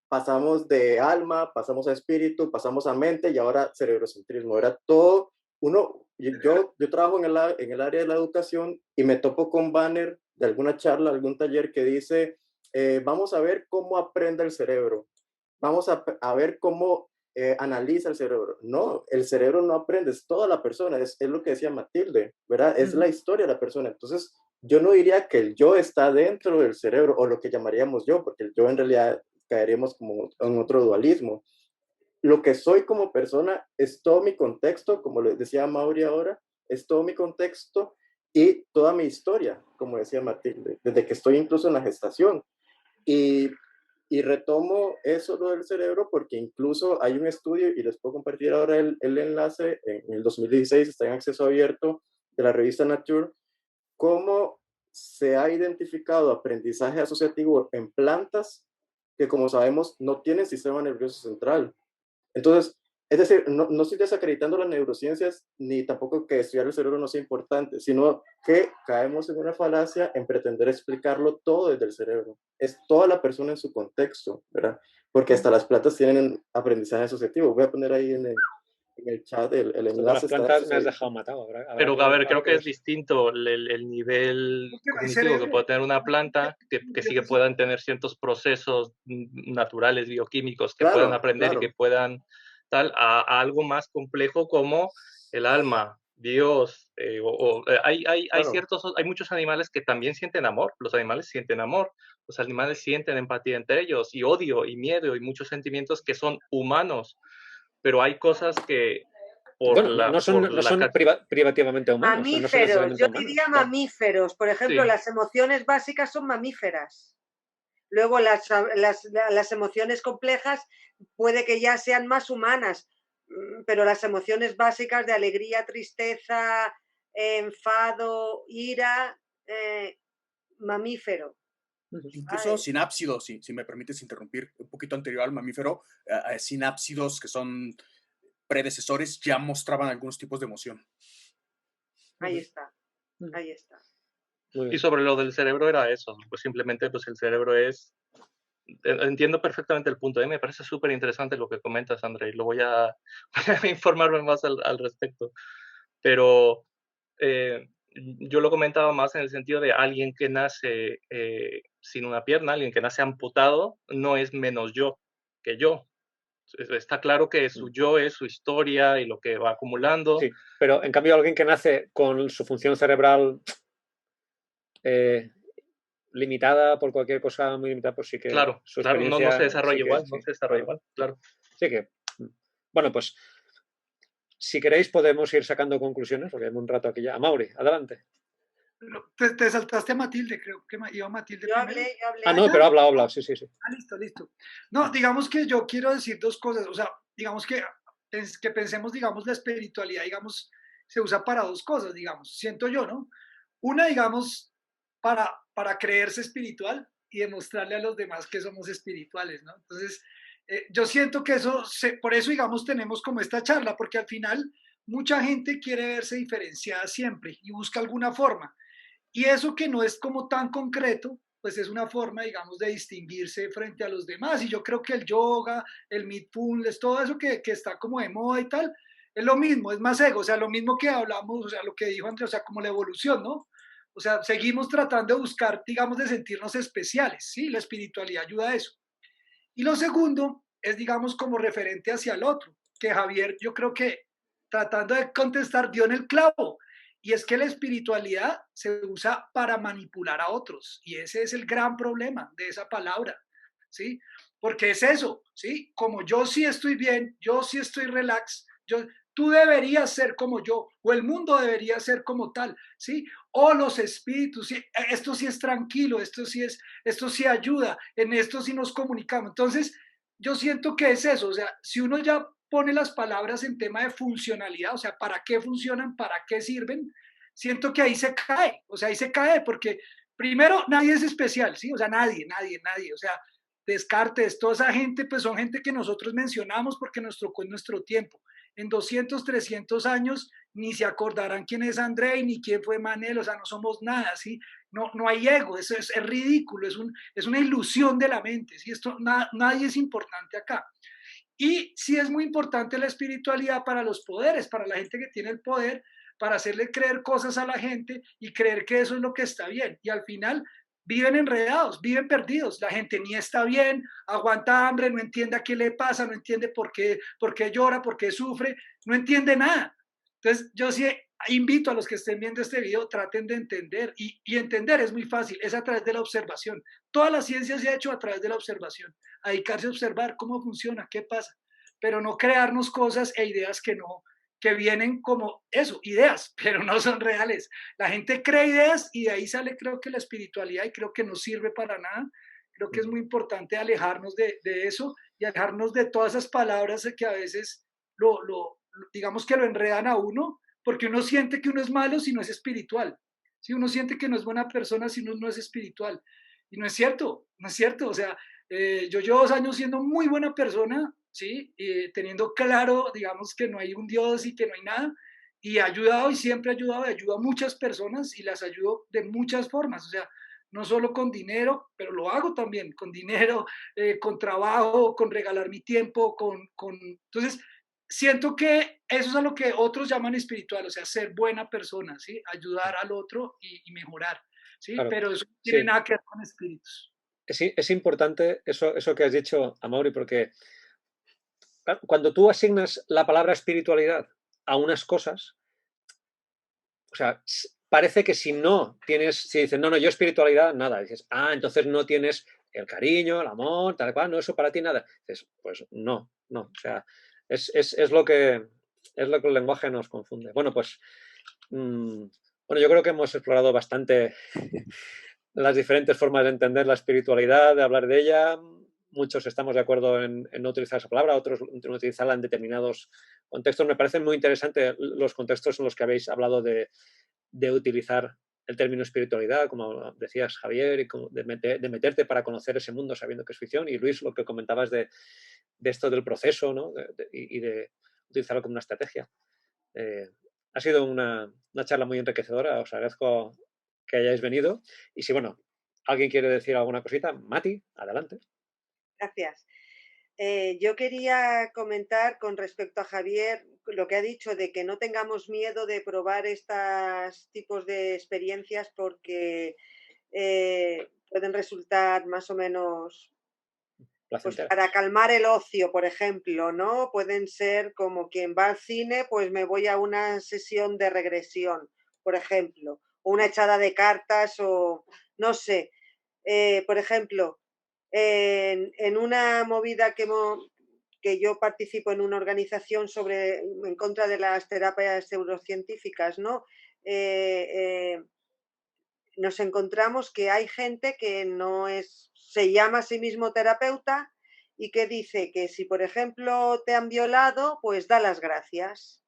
Pasamos de alma, pasamos a espíritu, pasamos a mente y ahora cerebrocentrismo. Era todo uno. Yo trabajo en el área de la educación y me topo con banner de alguna charla, algún taller que dice, vamos a ver cómo aprende el cerebro. Vamos a ver cómo analiza el cerebro. No, el cerebro no aprende, es toda la persona, es lo que decía Matilde, ¿verdad? Es la historia de la persona. Entonces, yo no diría que el yo está dentro del cerebro o lo que llamaríamos yo, porque el yo en realidad caeríamos como en otro dualismo. Lo que soy como persona es todo mi contexto, como le decía Mauri ahora, es todo mi contexto y toda mi historia, como decía Matilde, desde que estoy incluso en la gestación. Y retomo eso lo del cerebro porque incluso hay un estudio, y les puedo compartir ahora el enlace, en el 2016 está en acceso abierto de la revista Nature, cómo se ha identificado aprendizaje asociativo en plantas que, como sabemos, no tienen sistema nervioso central. Entonces, es decir, no estoy desacreditando las neurociencias, ni tampoco que estudiar el cerebro no sea importante, sino que caemos en una falacia en pretender explicarlo todo desde el cerebro. Es toda la persona en su contexto, ¿verdad? Porque hasta las plantas tienen aprendizaje asociativo. Voy a poner ahí en el chat el enlace. Las plantas me has dejado matado. Pero a ver, creo que es distinto el nivel cognitivo que puede tener una planta, que sí que puedan tener ciertos procesos naturales, bioquímicos, que puedan aprender y que puedan a algo más complejo como el alma, Dios. Hay muchos animales que también sienten amor. Los animales sienten amor. Los animales sienten empatía entre ellos y odio y miedo y muchos sentimientos que son humanos. Pero hay cosas que no son privativamente humanos. Mamíferos, yo diría mamíferos. Por ejemplo, las emociones básicas son mamíferas. Luego las emociones complejas puede que ya sean más humanas, pero las emociones básicas de alegría, tristeza, enfado, ira, mamífero. Incluso sinápsidos, si me permites interrumpir, un poquito anterior al mamífero, sinápsidos que son predecesores ya mostraban algunos tipos de emoción. Ahí está. Y sobre lo del cerebro era eso, pues simplemente pues el cerebro es... Entiendo perfectamente el punto, me parece súper interesante lo que comentas, André, y voy a informarme más al respecto. Pero yo lo comentaba más en el sentido de alguien que nace sin una pierna, alguien que nace amputado, no es menos yo que yo. Está claro que su yo es su historia y lo que va acumulando. Sí, pero en cambio alguien que nace con su función cerebral limitada por cualquier cosa muy limitada, pues sí que Claro, su claro, no experiencia se desarrolla sí que, igual, sí, no se desarrolla claro. igual, claro. Sí que, bueno, pues si queréis podemos ir sacando conclusiones, porque hay un rato aquí ya. Amaury, adelante. Te saltaste a Matilde, creo que iba Matilde primero. Yo hablé. Ah, no, pero habla, sí. Listo. No, digamos que yo quiero decir dos cosas, o sea, digamos que pensemos, digamos, la espiritualidad, digamos, se usa para dos cosas, digamos, siento yo, ¿no? Una, digamos, para creerse espiritual y demostrarle a los demás que somos espirituales, ¿no? Entonces, yo siento que por eso, digamos, tenemos como esta charla, porque al final mucha gente quiere verse diferenciada siempre y busca alguna forma. Y eso que no es como tan concreto, pues es una forma, digamos, de distinguirse frente a los demás. Y yo creo que el yoga, el mindfulness, todo eso que está como de moda y tal, es lo mismo, es más ego, o sea, lo mismo que hablamos, o sea, lo que dijo Andrés, o sea, como la evolución, ¿no? O sea, seguimos tratando de buscar, digamos, de sentirnos especiales, ¿sí? La espiritualidad ayuda a eso. Y lo segundo es, digamos, como referente hacia el otro, que Javier, yo creo que tratando de contestar, dio en el clavo. Y es que la espiritualidad se usa para manipular a otros. Y ese es el gran problema de esa palabra, ¿sí? Porque es eso, ¿sí? Como yo sí estoy bien, yo sí estoy relax, tú deberías ser como yo, o el mundo debería ser como tal, ¿sí? O los espíritus, ¿sí? Esto sí es tranquilo, esto sí ayuda, en esto sí nos comunicamos. Entonces, yo siento que es eso, o sea, si uno ya pone las palabras en tema de funcionalidad, o sea, para qué funcionan, para qué sirven, siento que ahí se cae, o sea, ahí se cae porque primero nadie es especial, ¿sí? O sea, nadie, o sea, Descartes, toda esa gente, pues son gente que nosotros mencionamos porque nos tocó en nuestro tiempo. En 200, 300 años ni se acordarán quién es André ni quién fue Manel, o sea, no somos nada, ¿sí? No hay ego, eso es ridículo, es una ilusión de la mente, ¿sí? Nadie es importante acá. Y sí es muy importante la espiritualidad para los poderes, para la gente que tiene el poder, para hacerle creer cosas a la gente y creer que eso es lo que está bien. Y al final viven enredados, viven perdidos. La gente ni está bien, aguanta hambre, no entiende a qué le pasa, no entiende por qué llora, por qué sufre, no entiende nada. Entonces yo sí invito a los que estén viendo este video, traten de entender. Y entender es muy fácil, es a través de la observación. Toda la ciencia se ha hecho a través de la observación. A dedicarse a observar cómo funciona, qué pasa, pero no crearnos cosas e ideas que vienen como eso, ideas, pero no son reales. La gente cree ideas y de ahí sale, creo que la espiritualidad, y creo que no sirve para nada. Creo que es muy importante alejarnos de eso y alejarnos de todas esas palabras que a veces digamos que lo enredan a uno, porque uno siente que uno es malo si no es espiritual. Si uno siente que no es buena persona si uno no es espiritual. Y no es cierto, o sea, yo llevo 2 años siendo muy buena persona, ¿sí? Teniendo claro, digamos, que no hay un Dios y que no hay nada, y he ayudado y siempre he ayudado y ayudo a muchas personas y las ayudo de muchas formas, o sea, no solo con dinero, pero lo hago también con dinero, con trabajo, con regalar mi tiempo, Entonces, siento que eso es a lo que otros llaman espiritual, o sea, ser buena persona, ¿sí? Ayudar al otro y mejorar, ¿sí? Claro, Pero eso no tiene nada que ver con espíritus. Es importante eso que has dicho, Amaury, porque cuando tú asignas la palabra espiritualidad a unas cosas, o sea, parece que si dices, no, yo espiritualidad, nada, dices, entonces no tienes el cariño, el amor, tal cual, no, eso para ti nada. Dices, pues no, o sea, es lo que el lenguaje nos confunde. Bueno, pues, bueno, yo creo que hemos explorado bastante las diferentes formas de entender la espiritualidad, de hablar de ella. Muchos estamos de acuerdo en no utilizar esa palabra, otros en utilizarla en determinados contextos. Me parecen muy interesantes los contextos en los que habéis hablado de utilizar el término espiritualidad, como decías, Javier, y de meterte para conocer ese mundo sabiendo que es ficción. Y Luis, lo que comentabas de esto del proceso, ¿no? y de utilizarlo como una estrategia. Ha sido una charla muy enriquecedora. Os agradezco que hayáis venido. Y si, bueno, alguien quiere decir alguna cosita, Mati, adelante. Gracias. Yo quería comentar con respecto a Javier lo que ha dicho de que no tengamos miedo de probar estos tipos de experiencias porque pueden resultar más o menos, pues para calmar el ocio, por ejemplo, ¿no? Pueden ser como quien va al cine, pues me voy a una sesión de regresión, por ejemplo, una echada de cartas o no sé. Por ejemplo, en una movida que yo participo en una organización en contra de las terapias neurocientíficas, ¿no? Nos encontramos que hay gente que se llama a sí mismo terapeuta y que dice que si, por ejemplo, te han violado, pues da las gracias.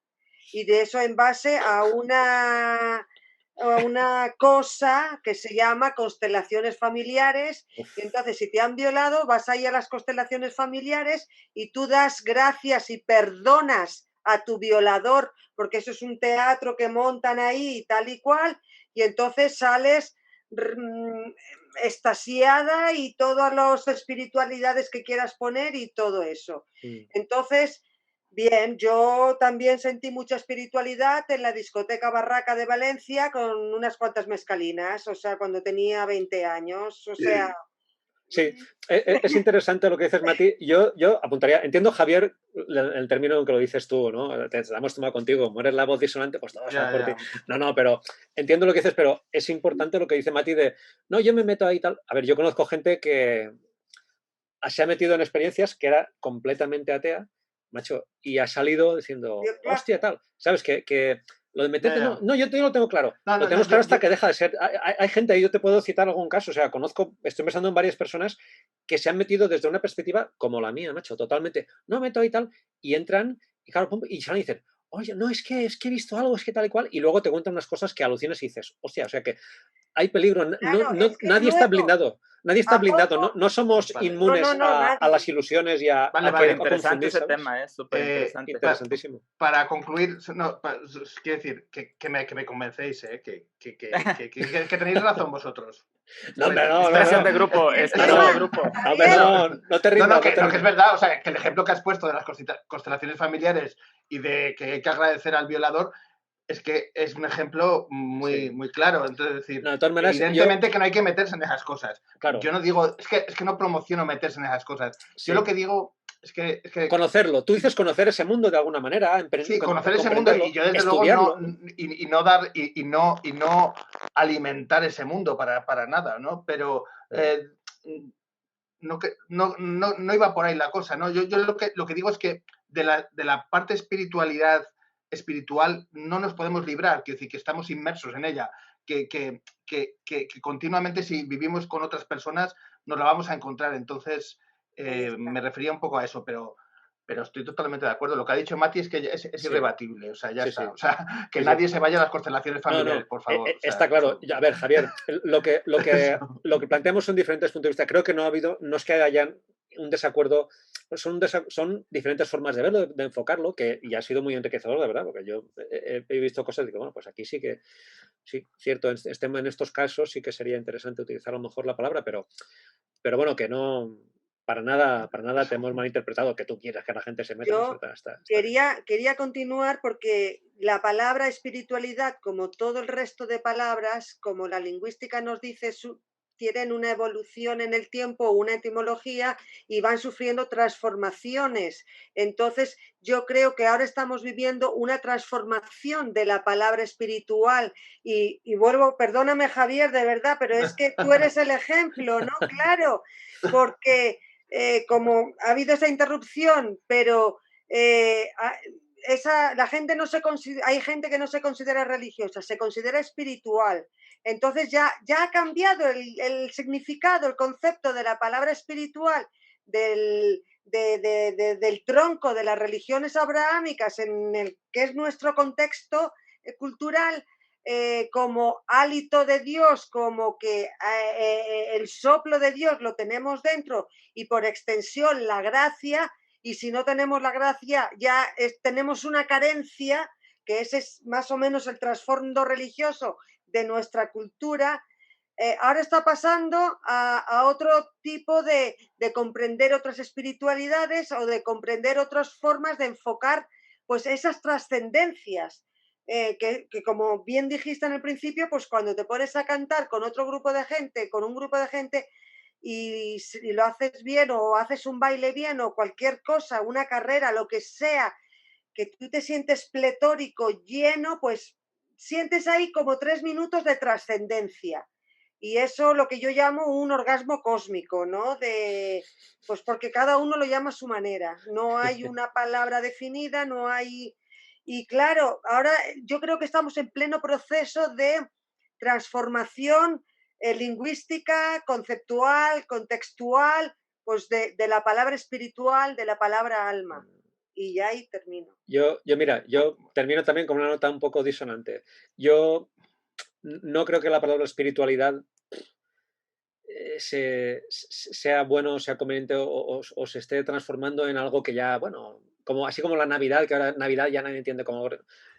Y de eso en base a una cosa que se llama constelaciones familiares. Y entonces, si te han violado, vas ahí a las constelaciones familiares y tú das gracias y perdonas a tu violador, porque eso es un teatro que montan ahí y tal y cual, y entonces sales extasiada y todas las espiritualidades que quieras poner y todo eso. Entonces, bien, yo también sentí mucha espiritualidad en la discoteca Barraca de Valencia con unas cuantas mezcalinas, o sea, cuando tenía 20 años, o sea... Sí, es interesante lo que dices, Mati. Yo apuntaría, entiendo, Javier, el término en que lo dices tú, ¿no? Te damos tomado contigo, mueres la voz disonante, pues todo va por ti. No, pero entiendo lo que dices, pero es importante lo que dice Mati de, no, yo me meto ahí y tal. A ver, yo conozco gente que se ha metido en experiencias que era completamente atea, macho, y ha salido diciendo, hostia, tal. ¿Sabes? Que lo de meterte, no, yo lo tengo claro. Lo tenemos claro hasta que deja de ser. Hay gente, ahí yo te puedo citar algún caso, o sea, estoy pensando en varias personas que se han metido desde una perspectiva como la mía, macho, totalmente, no meto ahí tal, y entran, y claro, pum, y salen y dicen, oye, no, es que he visto algo, es que tal y cual, y luego te cuentan unas cosas que alucinas y dices, hostia, o sea que hay peligro, Claro, nadie está blindado. Nadie está blindado, no somos inmunes a las ilusiones y a interesante ese tema, súper interesante. Interesantísimo. Para concluir, quiero decir que me convencéis, que tenéis razón vosotros. No, expresión de grupo, expresión de grupo. No te rindas. No, que es verdad, o sea, que el ejemplo que has puesto de las constelaciones familiares y de que hay que agradecer al violador es que es un ejemplo muy claro. Entonces, decir, evidentemente que no hay que meterse en esas cosas. Claro. Yo no digo, es que no promociono meterse en esas cosas. Sí. Yo lo que digo es que... Conocerlo. Tú dices conocer ese mundo de alguna manera. Sí, conocer ese mundo y yo desde luego no alimentar ese mundo para nada, ¿no? Pero no iba por ahí la cosa, ¿no? Yo lo que digo es que de la parte espiritual no nos podemos librar, quiero decir, que estamos inmersos en ella, que continuamente si vivimos con otras personas nos la vamos a encontrar. Entonces, me refería un poco a eso, pero estoy totalmente de acuerdo. Lo que ha dicho Mati es que es irrebatible, o sea, ya está. Sí. O sea, que nadie se vaya a las constelaciones familiares, por favor. Está claro. A ver, Javier, lo que planteamos son diferentes puntos de vista. Creo que no es que haya un desacuerdo, son diferentes formas de verlo, de enfocarlo, que ya ha sido muy enriquecedor, de verdad, porque yo he visto cosas y digo, bueno, pues aquí sí, cierto, en estos casos sí que sería interesante utilizar a lo mejor la palabra, pero bueno, que no... Para nada te hemos malinterpretado que tú quieras que la gente se meta. Yo quería continuar porque la palabra espiritualidad, como todo el resto de palabras, como la lingüística nos dice, tienen una evolución en el tiempo, una etimología y van sufriendo transformaciones. Entonces, yo creo que ahora estamos viviendo una transformación de la palabra espiritual y vuelvo, perdóname Javier, de verdad, pero es que tú eres el ejemplo, ¿no? Claro, porque... como ha habido esa interrupción, pero la gente hay gente que no se considera religiosa, se considera espiritual. Entonces ya ha cambiado el significado, el concepto de la palabra espiritual del tronco de las religiones abrahámicas en el que es nuestro contexto cultural. Como hálito de Dios, como que el soplo de Dios lo tenemos dentro y por extensión la gracia, y si no tenemos la gracia ya tenemos una carencia, que ese es más o menos el trasfondo religioso de nuestra cultura. Ahora está pasando a otro tipo de comprender otras espiritualidades o de comprender otras formas de enfocar pues esas trascendencias. Que como bien dijiste en el principio, pues cuando te pones a cantar con otro grupo de gente, con un grupo de gente y lo haces bien o haces un baile bien o cualquier cosa, una carrera, lo que sea, que tú te sientes pletórico, lleno, pues sientes ahí como 3 minutos de trascendencia. Y eso lo que yo llamo un orgasmo cósmico, ¿no? Pues porque cada uno lo llama a su manera. No hay una palabra definida, no hay... Y claro, ahora yo creo que estamos en pleno proceso de transformación lingüística, conceptual, contextual, pues de la palabra espiritual, de la palabra alma. Y ya ahí termino. Mira, yo termino también con una nota un poco disonante. Yo no creo que la palabra espiritualidad sea bueno, sea conveniente o se esté transformando en algo que ya, bueno, así como la Navidad, que ahora Navidad ya nadie entiende cómo...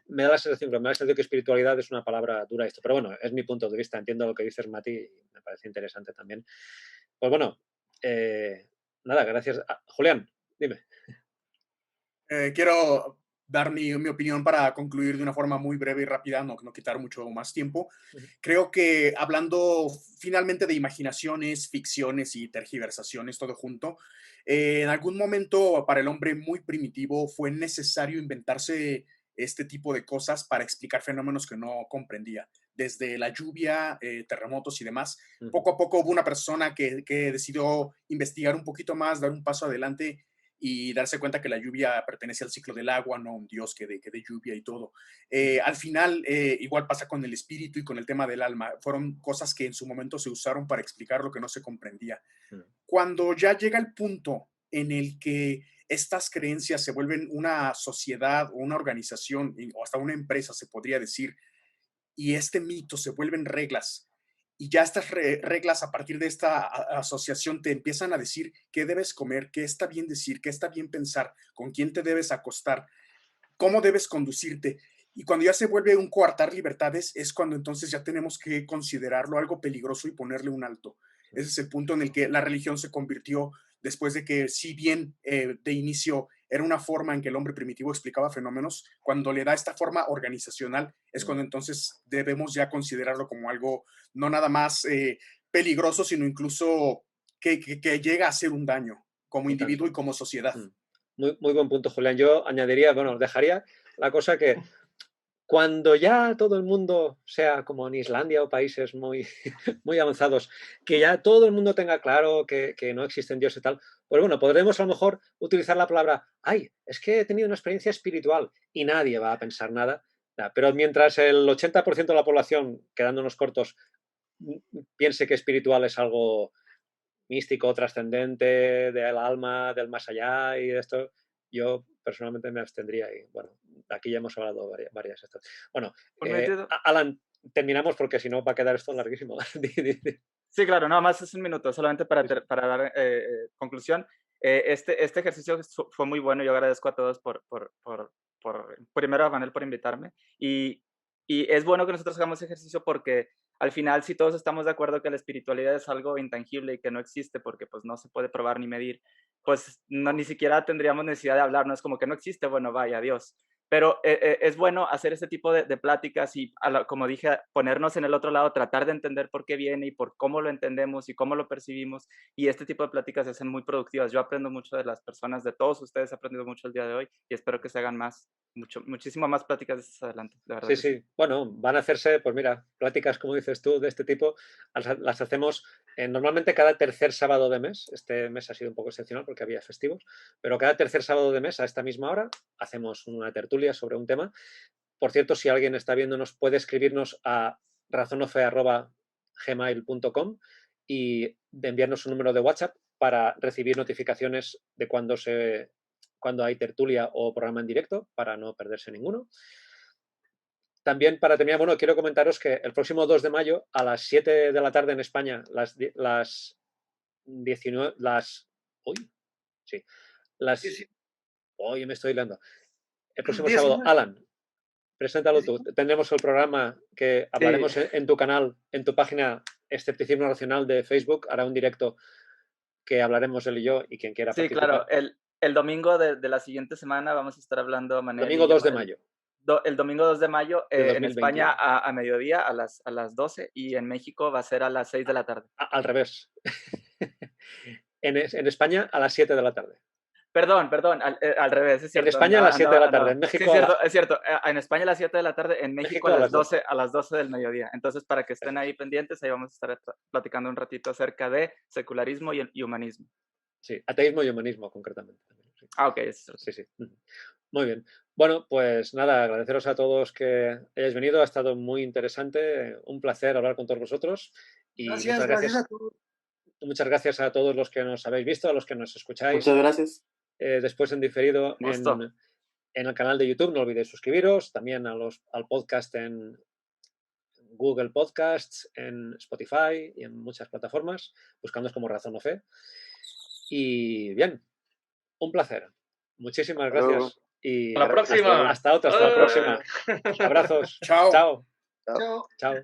Me da la sensación que espiritualidad es una palabra dura esto, pero bueno, es mi punto de vista, entiendo lo que dices, Mati, y me parece interesante también. Pues bueno, nada, gracias. Julián, dime. Quiero dar mi opinión para concluir de una forma muy breve y rápida, no quitar mucho más tiempo. Creo que hablando finalmente de imaginaciones, ficciones y tergiversaciones, todo junto, en algún momento para el hombre muy primitivo fue necesario inventarse este tipo de cosas para explicar fenómenos que no comprendía. Desde la lluvia, terremotos y demás. Poco a poco hubo una persona que decidió investigar un poquito más, dar un paso adelante y darse cuenta que la lluvia pertenece al ciclo del agua, no a un dios que de lluvia y todo. Al final, igual pasa con el espíritu y con el tema del alma. Fueron cosas que en su momento se usaron para explicar lo que no se comprendía. Cuando ya llega el punto en el que estas creencias se vuelven una sociedad o una organización o hasta una empresa, se podría decir, y este mito se vuelven reglas, y ya estas reglas a partir de esta asociación te empiezan a decir qué debes comer, qué está bien decir, qué está bien pensar, con quién te debes acostar, cómo debes conducirte. Y cuando ya se vuelve un coartar libertades, es cuando entonces ya tenemos que considerarlo algo peligroso y ponerle un alto. Ese es el punto en el que la religión se convirtió después de que, si bien de inicio era una forma en que el hombre primitivo explicaba fenómenos, cuando le da esta forma organizacional es cuando entonces debemos ya considerarlo como algo no nada más peligroso, sino incluso que llega a hacer un daño como individuo y como sociedad. Muy buen punto, Julián. Yo añadiría, bueno, dejaría la cosa que cuando ya todo el mundo sea como en Islandia o países muy, muy avanzados, que ya todo el mundo tenga claro que no existen dioses y tal, pues bueno, podremos a lo mejor utilizar la palabra, ay, es que he tenido una experiencia espiritual y nadie va a pensar nada. Pero mientras el 80% de la población, quedándonos cortos, piense que espiritual es algo místico, trascendente, del alma, del más allá y de esto, yo personalmente me abstendría. Y bueno, aquí ya hemos hablado varias estas. Bueno, Alan, terminamos porque si no va a quedar esto larguísimo. Sí, claro, no, más es un minuto, solamente para dar conclusión. Este ejercicio fue muy bueno, yo agradezco a todos primero a Manuel por invitarme, y es bueno que nosotros hagamos ejercicio porque al final, si todos estamos de acuerdo que la espiritualidad es algo intangible y que no existe porque pues no se puede probar ni medir, pues no, ni siquiera tendríamos necesidad de hablar, no es como que no existe, bueno, vaya, adiós. Pero es bueno hacer este tipo de pláticas y, como dije, ponernos en el otro lado, tratar de entender por qué viene y por cómo lo entendemos y cómo lo percibimos. Y este tipo de pláticas se hacen muy productivas. Yo aprendo mucho de las personas, de todos ustedes he aprendido mucho el día de hoy y espero que se hagan muchísimo más pláticas de estas adelante. De verdad. Sí. Bueno, van a hacerse, pues mira, pláticas, como dices tú, de este tipo. Las hacemos normalmente cada tercer sábado de mes. Este mes ha sido un poco excepcional porque había festivos, pero cada tercer sábado de mes a esta misma hora hacemos una tertulia sobre un tema. Por cierto, si alguien está viéndonos, puede escribirnos a razonofe@gmail.com y enviarnos un número de WhatsApp para recibir notificaciones de cuando hay tertulia o programa en directo, para no perderse ninguno. También, para terminar, bueno, quiero comentaros que el próximo 2 de mayo a las 7 de la tarde en España, las 19, hoy me estoy liando. El próximo sábado, Alan, preséntalo tú. Tendremos el programa que hablaremos en tu canal, en tu página Escepticismo Racional de Facebook. Hará un directo que hablaremos él y yo y quien quiera participar. Sí, claro. El domingo de la siguiente semana vamos a estar hablando, Manel. Domingo 2 de mayo. El domingo 2 de mayo en España a mediodía, a las 12, y en México va a ser a las 6 de la tarde. Al revés. En España a las 7 de la tarde. Perdón, al revés, es cierto. En España a las 7 de la tarde, en México sí, es cierto. En España a las 7 de la tarde, en México a las 12 del mediodía. Entonces, para que estén ahí pendientes, ahí vamos a estar platicando un ratito acerca de secularismo y humanismo. Sí, ateísmo y humanismo, concretamente. Sí. Ah, ok. Eso. Sí. Muy bien. Bueno, pues nada, agradeceros a todos que hayáis venido. Ha estado muy interesante. Un placer hablar con todos vosotros. Y gracias a todos. Muchas gracias a todos los que nos habéis visto, a los que nos escucháis. Muchas gracias. Después en diferido en el canal de YouTube. No olvidéis suscribiros. También al podcast en Google Podcasts, en Spotify y en muchas plataformas. Buscándonos como Razón o Fe. Y bien, un placer. Muchísimas gracias. Y hasta la próxima. Hasta la próxima. Abrazos. Chao. Chao.